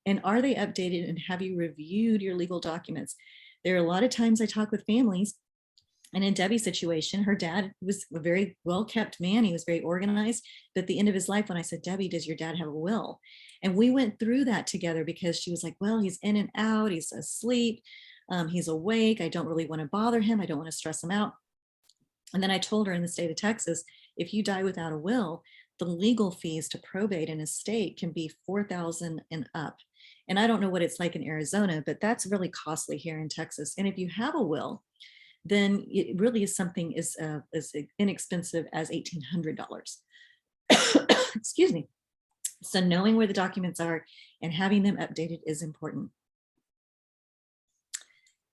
And are they updated, and have you reviewed your legal documents? There are a lot of times I talk with families, and in Debbie's situation, her dad was a very well-kept man. He was very organized. But at the end of his life, when I said, Debbie, does your dad have a will? And we went through that together, because she was like, well, he's in and out. He's asleep. He's awake. I don't really want to bother him. I don't want to stress him out. And then I told her, in the state of Texas, if you die without a will, the legal fees to probate an estate can be $4,000 and up. And I don't know what it's like in Arizona, but that's really costly here in Texas. And if you have a will, then it really is something as inexpensive as $1,800. Excuse me. So knowing where the documents are and having them updated is important.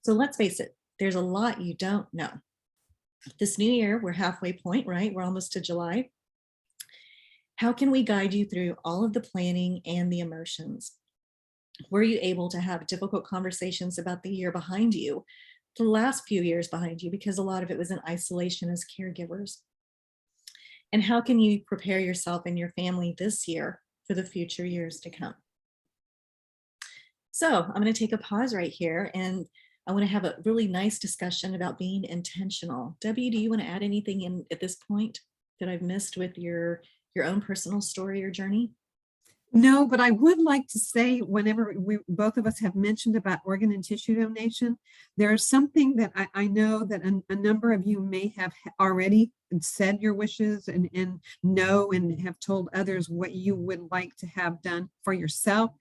So let's face it, there's a lot you don't know. This new year, we're halfway point, right? We're almost to July. How can we guide you through all of the planning and the emotions? Were you able to have difficult conversations about the year behind you, the last few years behind you, because a lot of it was in isolation as caregivers? And how can you prepare yourself and your family this year for the future years to come? So I'm going to take a pause right here, and I want to have a really nice discussion about being intentional. Debbie, do you want to add anything in at this point that I've missed with your your own personal story or journey? No, but I would like to say, whenever we both of us have mentioned about organ and tissue donation, there's something that I know that a number of you may have already said your wishes and know and have told others what you would like to have done for yourself.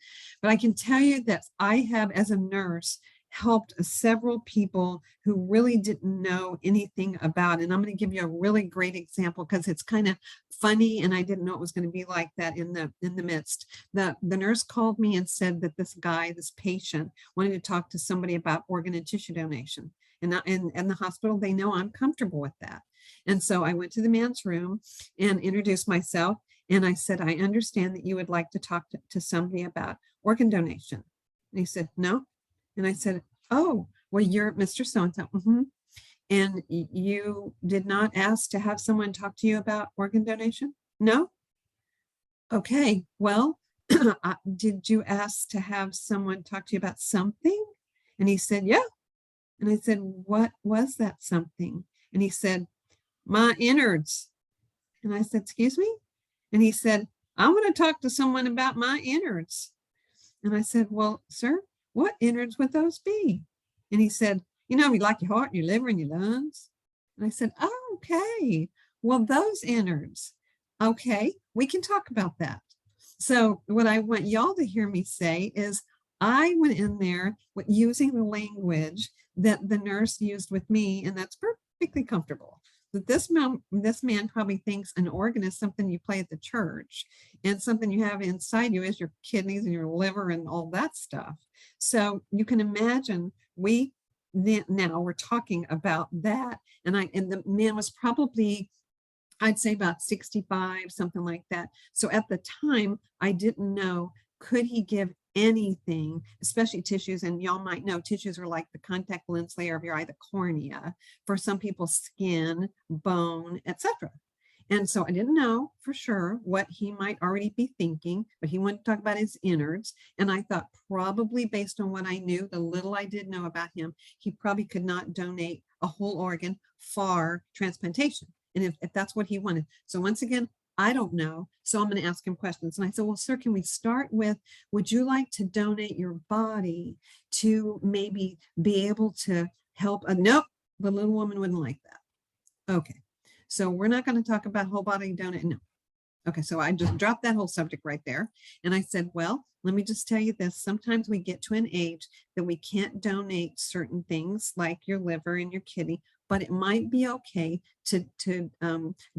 But I can tell you that I have, as a nurse, helped several people who really didn't know anything about it. And I'm going to give you a really great example because it's kind of funny, and I didn't know it was going to be like that in the midst. The nurse called me and said that this patient wanted to talk to somebody about organ and tissue donation. And the hospital, they know I'm comfortable with that. And so I went to the man's room and introduced myself. And I said, I understand that you would like to talk to somebody about organ donation. And he said, no. And I said, oh, well, you're Mr. So-and-so. And you did not ask to have someone talk to you about organ donation? No? Okay, well, did you ask to have someone talk to you about something? And he said, yeah. And I said, what was that something? And he said, my innards. And I said, excuse me? And he said, I want to talk to someone about my innards. And I said, well, sir, what innards would those be? And he said, you know, like your heart, your liver, and your lungs. And I said, oh, okay. Well, those innards. Okay, we can talk about that. So what I want y'all to hear me say is I went in there with using the language that the nurse used with me, and that's perfectly comfortable. But this man probably thinks an organ is something you play at the church, and something you have inside you is your kidneys and your liver and all that stuff. So you can imagine now we're talking about that. And the man was probably, I'd say about 65, something like that. So at the time, I didn't know, could he give anything, especially tissues? And y'all might know tissues are like the contact lens layer of your eye, the cornea, for some people, skin, bone, etc. And so I didn't know for sure what he might already be thinking, but he wanted to talk about his innards. And I thought, probably based on what I knew, the little I did know about him, he probably could not donate a whole organ for transplantation. And if that's what he wanted. So once again, I don't know. So I'm going to ask him questions. And I said, well, sir, can we start with, would you like to donate your body to maybe be able to help? Nope, the little woman wouldn't like that. Okay. So we're not going to talk about whole body donate. No. Okay. So I just dropped that whole subject right there. And I said, well, let me just tell you this. Sometimes we get to an age that we can't donate certain things like your liver and your kidney, but it might be okay to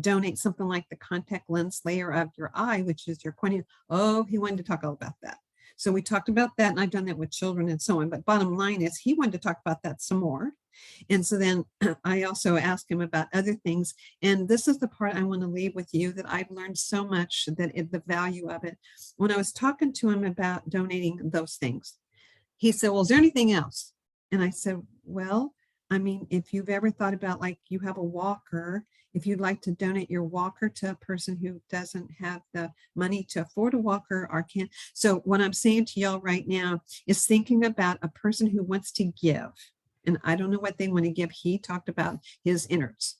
donate something like the contact lens layer of your eye, which is your cornea. Oh, he wanted to talk all about that. So we talked about that, and I've done that with children and so on. But bottom line is he wanted to talk about that some more. And so then I also asked him about other things. And this is the part I want to leave with you, that I've learned so much, that the value of it. When I was talking to him about donating those things, he said, well, is there anything else? And I said, well, I mean, if you've ever thought about, like, you have a walker, if you'd like to donate your walker to a person who doesn't have the money to afford a walker or can't. So what I'm saying to y'all right now is thinking about a person who wants to give. And I don't know what they want to give. He talked about his innards.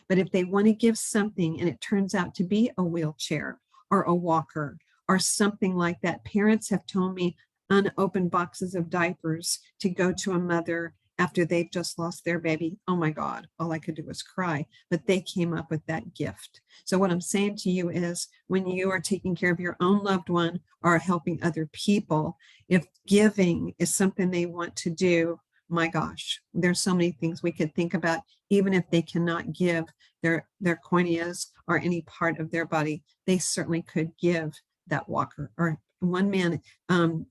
But if they want to give something and it turns out to be a wheelchair or a walker or something like that, parents have told me unopened boxes of diapers to go to a mother after they've just lost their baby. Oh my God, all I could do was cry. But they came up with that gift. So what I'm saying to you is, when you are taking care of your own loved one or helping other people, if giving is something they want to do, my gosh, there's so many things we could think about. Even if they cannot give their corneas or any part of their body, they certainly could give that walker. Or one man,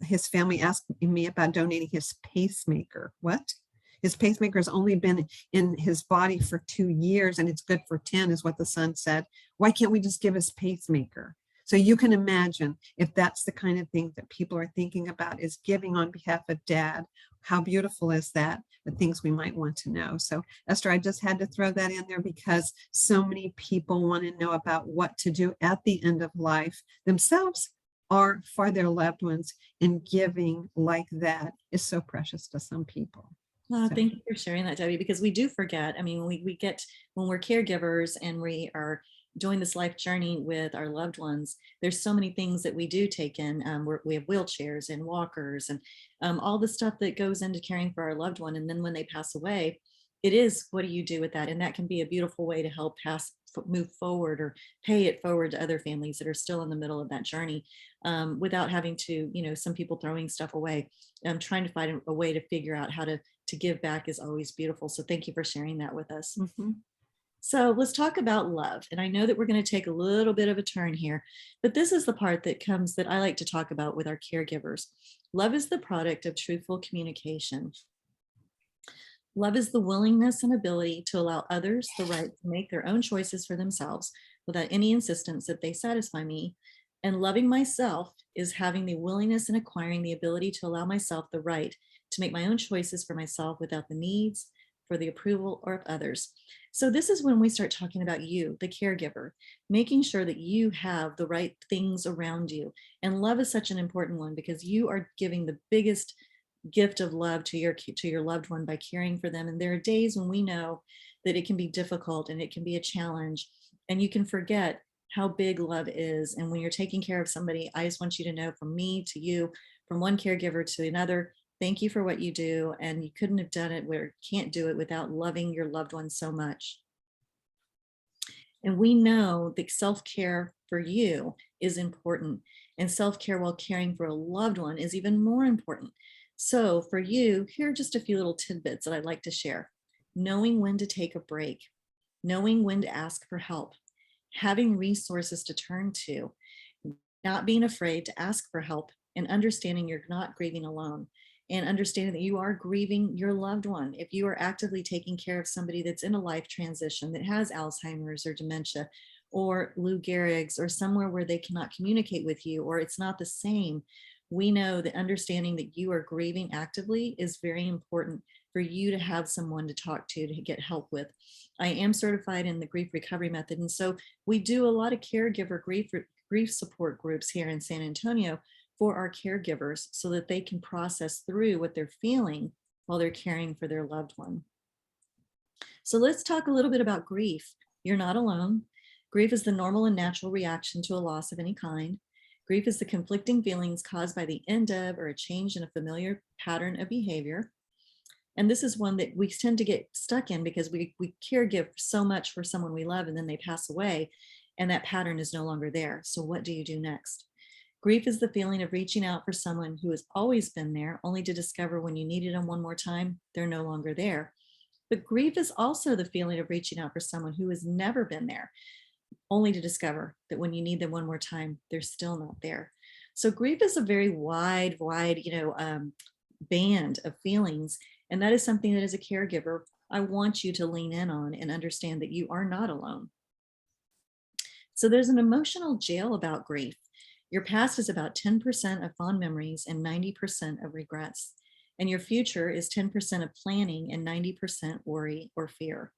his family asked me about donating his pacemaker. What? His pacemaker has only been in his body for 2 years and it's good for 10, is what the son said. Why can't we just give his pacemaker? So you can imagine if that's the kind of thing that people are thinking about, is giving on behalf of dad. How beautiful is that? The things we might want to know. So Esther, I just had to throw that in there because so many people want to know about what to do at the end of life themselves or for their loved ones. And giving like that is so precious to some people. Well, So. thank you for sharing that, Debbie, because we do forget. I mean, when we're caregivers and we are doing this life journey with our loved ones, there's so many things that we do take in. We have wheelchairs and walkers and all the stuff that goes into caring for our loved one. And then when they pass away, it is, what do you do with that? And that can be a beautiful way to help move forward or pay it forward to other families that are still in the middle of that journey, without having to, some people throwing stuff away. Trying to find a way to figure out how to give back is always beautiful. So thank you for sharing that with us. So let's talk about love. And I know that we're going to take a little bit of a turn here, but this is the part that I like to talk about with our caregivers. Love is the product of truthful communication. Love is the willingness and ability to allow others the right to make their own choices for themselves without any insistence that they satisfy me. And loving myself is having the willingness and acquiring the ability to allow myself the right to make my own choices for myself without the needs for the approval or of others. So this is when we start talking about you, the caregiver, making sure that you have the right things around you. And love is such an important one because you are giving the biggest gift of love to your loved one by caring for them. And there are days when we know that it can be difficult and it can be a challenge, and you can forget how big love is. And when you're taking care of somebody, I just want you to know, from me to you, from one caregiver to another, thank you for what you do. And you couldn't have done it, or can't do it, without loving your loved one so much. And we know that self-care for you is important, and self-care while caring for a loved one is even more important. So for you, here are just a few little tidbits that I'd like to share. Knowing when to take a break, knowing when to ask for help, having resources to turn to, not being afraid to ask for help, and understanding you're not grieving alone, and understanding that you are grieving your loved one. If you are actively taking care of somebody that's in a life transition, that has Alzheimer's or dementia or Lou Gehrig's, or somewhere where they cannot communicate with you, or it's not the same, we know that understanding that you are grieving actively is very important for you to have someone to talk to get help with. I am certified in the grief recovery method. And so we do a lot of caregiver grief support groups here in San Antonio for our caregivers so that they can process through what they're feeling while they're caring for their loved one. So let's talk a little bit about grief. You're not alone. Grief is the normal and natural reaction to a loss of any kind. Grief is the conflicting feelings caused by the end of or a change in a familiar pattern of behavior. And this is one that we tend to get stuck in because we caregive so much for someone we love, and then they pass away and that pattern is no longer there. So what do you do next? Grief is the feeling of reaching out for someone who has always been there, only to discover when you needed them one more time, they're no longer there. But grief is also the feeling of reaching out for someone who has never been there, only to discover that when you need them one more time, they're still not there. So grief is a very wide, band of feelings. And that is something that as a caregiver, I want you to lean in on and understand that you are not alone. So there's an emotional jail about grief. Your past is about 10% of fond memories and 90% of regrets. And your future is 10% of planning and 90% worry or fear.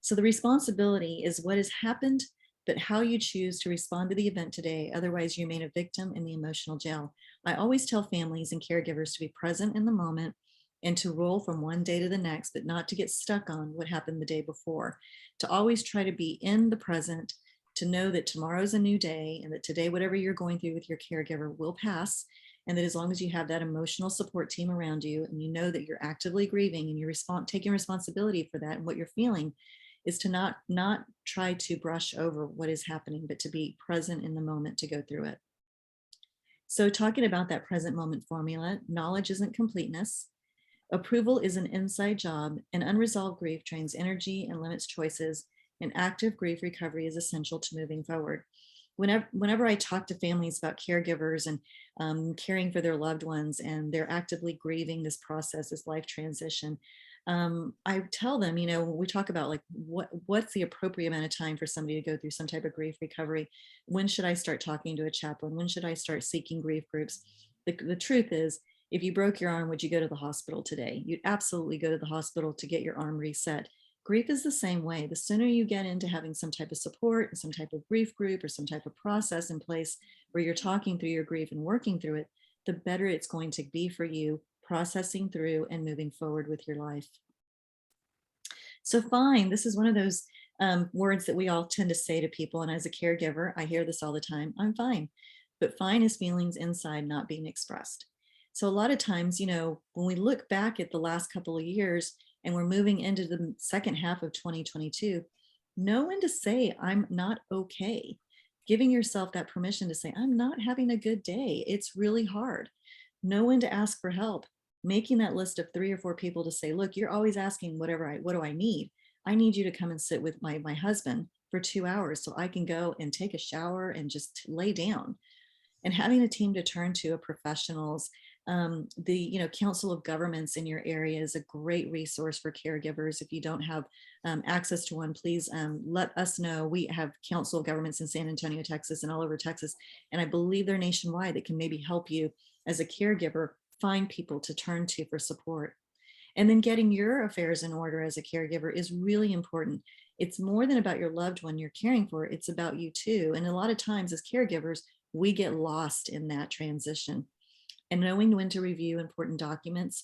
So the responsibility is what has happened, but how you choose to respond to the event today. Otherwise, you remain a victim in the emotional jail. I always tell families and caregivers to be present in the moment and to roll from one day to the next, but not to get stuck on what happened the day before. To always try to be in the present, to know that tomorrow's a new day, and that today, whatever you're going through with your caregiver will pass. And that as long as you have that emotional support team around you, and you know that you're actively grieving and you're taking responsibility for that, and what you're feeling is to not try to brush over what is happening, but to be present in the moment to go through it. So talking about that present moment formula, knowledge isn't completeness. Approval is an inside job, and unresolved grief drains energy and limits choices, and active grief recovery is essential to moving forward. Whenever I talk to families about caregivers and caring for their loved ones, and they're actively grieving this process, this life transition, I tell them, when we talk about like what's the appropriate amount of time for somebody to go through some type of grief recovery, when should I start talking to a chaplain? When should I start seeking grief groups? The truth is, if you broke your arm, would you go to the hospital today? You'd absolutely go to the hospital to get your arm reset. Grief is the same way. The sooner you get into having some type of support, some type of grief group, or some type of process in place where you're talking through your grief and working through it, the better it's going to be for you processing through and moving forward with your life. So fine, this is one of those words that we all tend to say to people. And as a caregiver, I hear this all the time: I'm fine. But fine is feelings inside not being expressed. So a lot of times, when we look back at the last couple of years and we're moving into the second half of 2022, know when to say, I'm not okay. Giving yourself that permission to say, I'm not having a good day. It's really hard. Know when to ask for help. Making that list of 3 or 4 people to say, look, you're always asking what do I need? I need you to come and sit with my husband for 2 hours so I can go and take a shower and just lay down. And having a team to turn to, a professionals. The Council of Governments in your area is a great resource for caregivers. If you don't have access to one, please let us know. We have Council of Governments in San Antonio, Texas, and all over Texas, and I believe they're nationwide that can maybe help you as a caregiver find people to turn to for support. And then getting your affairs in order as a caregiver is really important. It's more than about your loved one you're caring for, it's about you too. And a lot of times as caregivers, we get lost in that transition. And knowing when to review important documents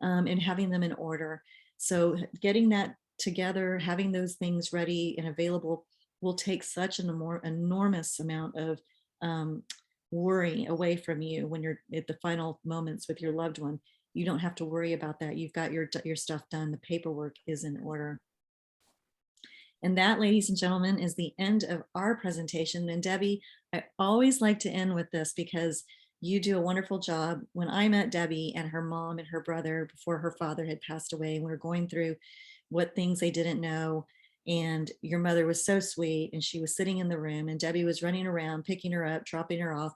and having them in order. So getting that together, having those things ready and available will take such an enormous amount of worry away from you when you're at the final moments with your loved one. You don't have to worry about that. You've got your stuff done. The paperwork is in order. And that, ladies and gentlemen, is the end of our presentation. And Debbie, I always like to end with this because you do a wonderful job. When I met Debbie and her mom and her brother before her father had passed away, we were going through what things they didn't know. And your mother was so sweet, and she was sitting in the room, and Debbie was running around, picking her up, dropping her off.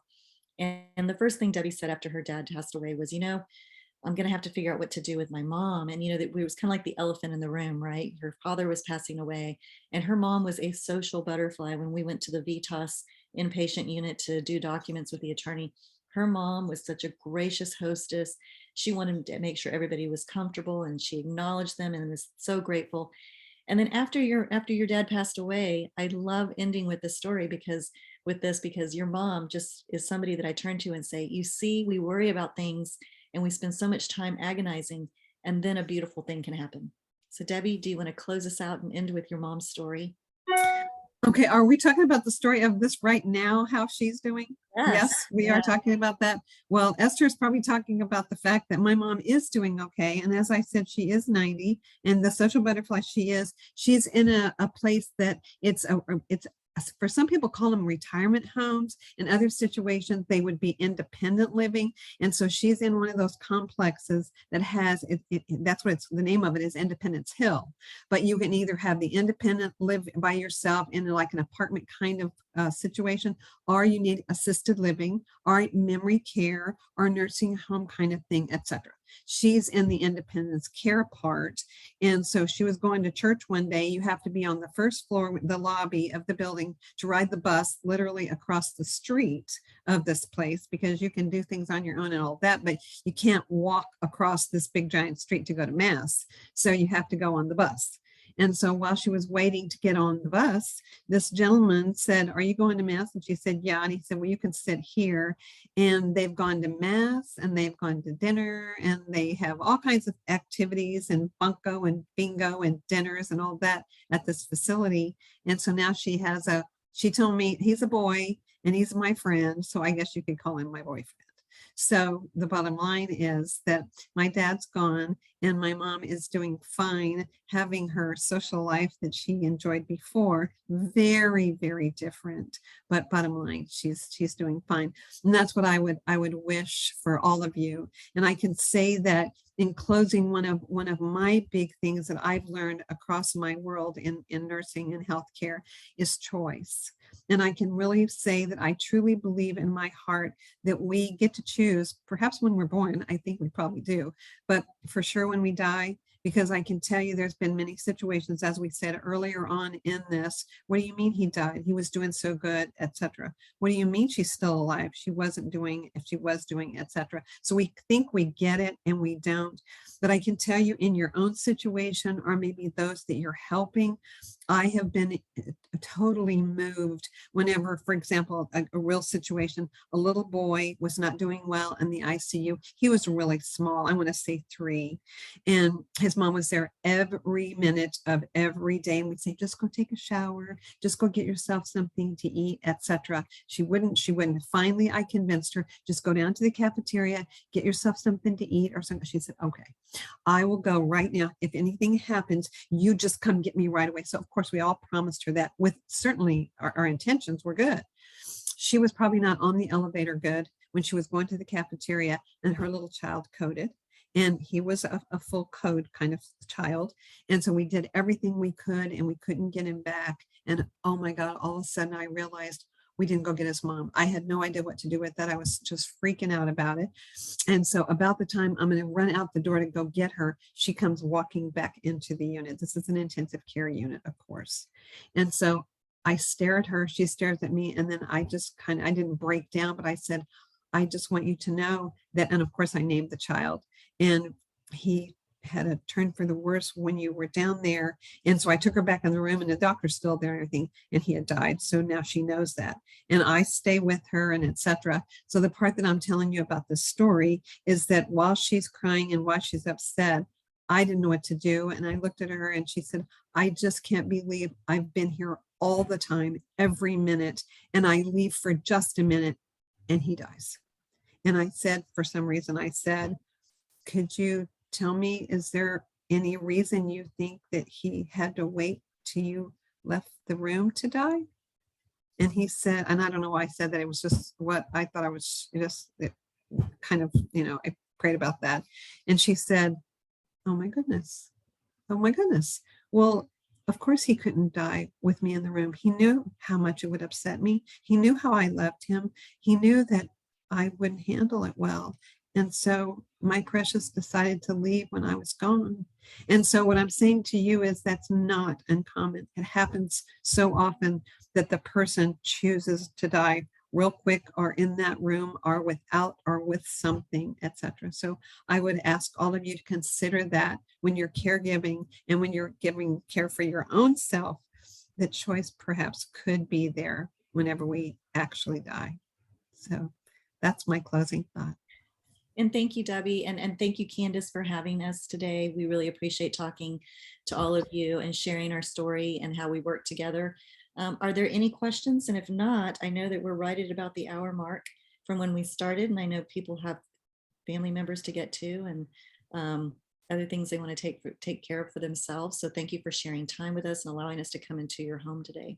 And the first thing Debbie said after her dad passed away was, I'm going to have to figure out what to do with my mom. And, that it was kind of like the elephant in the room, right? Her father was passing away, and her mom was a social butterfly. When we went to the VITAS inpatient unit to do documents with the attorney, her mom was such a gracious hostess. She wanted to make sure everybody was comfortable, and she acknowledged them and was so grateful. And then after your dad passed away, I love ending with this story because your mom just is somebody that I turn to and say, you see, we worry about things and we spend so much time agonizing, and then a beautiful thing can happen. So Debbie, do you want to close us out and end with your mom's story? Okay, are we talking about the story of this right now, how she's doing? Yes, we are talking about that. Well, Esther is probably talking about the fact that my mom is doing okay. And as I said, she is 90, and the social butterfly she's in a place that it's for some people call them retirement homes. In other situations, they would be independent living. And so she's in one of those complexes that has, that's what the name of it is, Independence Hill. But you can either have the independent live by yourself in like an apartment kind of situation, or you need assisted living, or memory care, or nursing home kind of thing, etc. She's in the independence care part. And so she was going to church one day. You have to be on the first floor, the lobby of the building, to ride the bus literally across the street of this place, because you can do things on your own and all that, but you can't walk across this big giant street to go to mass. So you have to go on the bus. And so while she was waiting to get on the bus, this gentleman said, are you going to mass? And she said, yeah. And he said, well, you can sit here. And they've gone to mass, and they've gone to dinner, and they have all kinds of activities and bunko and bingo and dinners and all that at this facility. And so now she told me he's a boy and he's my friend. So I guess you could call him my boyfriend. So the bottom line is that my dad's gone and my mom is doing fine, having her social life that she enjoyed before. Very, very different. But bottom line, she's doing fine. And that's what I would wish for all of you. And I can say that in closing, one of my big things that I've learned across my world in nursing and healthcare is choice. And I can really say that I truly believe in my heart that we get to choose, perhaps when we're born, I think we probably do, but for sure when we die, because I can tell you there's been many situations, as we said earlier on in this. What do you mean he died? He was doing so good, etc. What do you mean she's still alive? She wasn't doing, if she was doing, etc. So we think we get it and we don't. But I can tell you in your own situation, or maybe those that you're helping, I have been totally moved whenever, for example, a real situation, a little boy was not doing well in the ICU. He was really small, I want to say 3. And his mom was there every minute of every day. And we'd say, just go take a shower, just go get yourself something to eat, etc. She wouldn't. Finally, I convinced her, just go down to the cafeteria, get yourself something to eat or something. She said, okay. I will go right now. If anything happens, you just come get me right away. So of course we all promised her that, with certainly our intentions were good. She was probably not on the elevator good when she was going to the cafeteria, and her little child coded. And he was a full code kind of child. And so we did everything we could and we couldn't get him back. And oh my God, all of a sudden I realized we didn't go get his mom. I had no idea what to do with that. I was just freaking out about it. And so about the time I'm going to run out the door to go get her, she comes walking back into the unit. This is an intensive care unit, of course. And so I stare at her, she stares at me, and then I just I didn't break down, but I said, I just want you to know that, and of course I named the child, and he had a turn for the worse when you were down there. And so I took her back in the room, and the doctor's still there and everything, and he had died. So now she knows that. And I stay with her and etc. So the part that I'm telling you about this story is that while she's crying and while she's upset, I didn't know what to do. And I looked at her and she said, I just can't believe I've been here all the time, every minute, and I leave for just a minute and he dies. And I said, for some reason, I said, could you tell me, is there any reason you think that he had to wait till you left the room to die? And he said, and I don't know why I said that, it was just what I thought. I was just kind of, I prayed about that. And she said, oh my goodness. Oh my goodness. Well, of course he couldn't die with me in the room. He knew how much it would upset me. He knew how I loved him. He knew that I wouldn't handle it well. And so my precious decided to leave when I was gone. And so what I'm saying to you is that's not uncommon. It happens so often that the person chooses to die real quick, or in that room, or without, or with something, etc. So I would ask all of you to consider that when you're caregiving and when you're giving care for your own self, that choice perhaps could be there whenever we actually die. So that's my closing thought. And thank you, Debbie, and thank you, Candace, for having us today. We really appreciate talking to all of you and sharing our story and how we work together. Are there any questions? And if not, I know that we're right at about the hour mark from when we started, and I know people have family members to get to and other things they want to take care of for themselves. So thank you for sharing time with us and allowing us to come into your home today.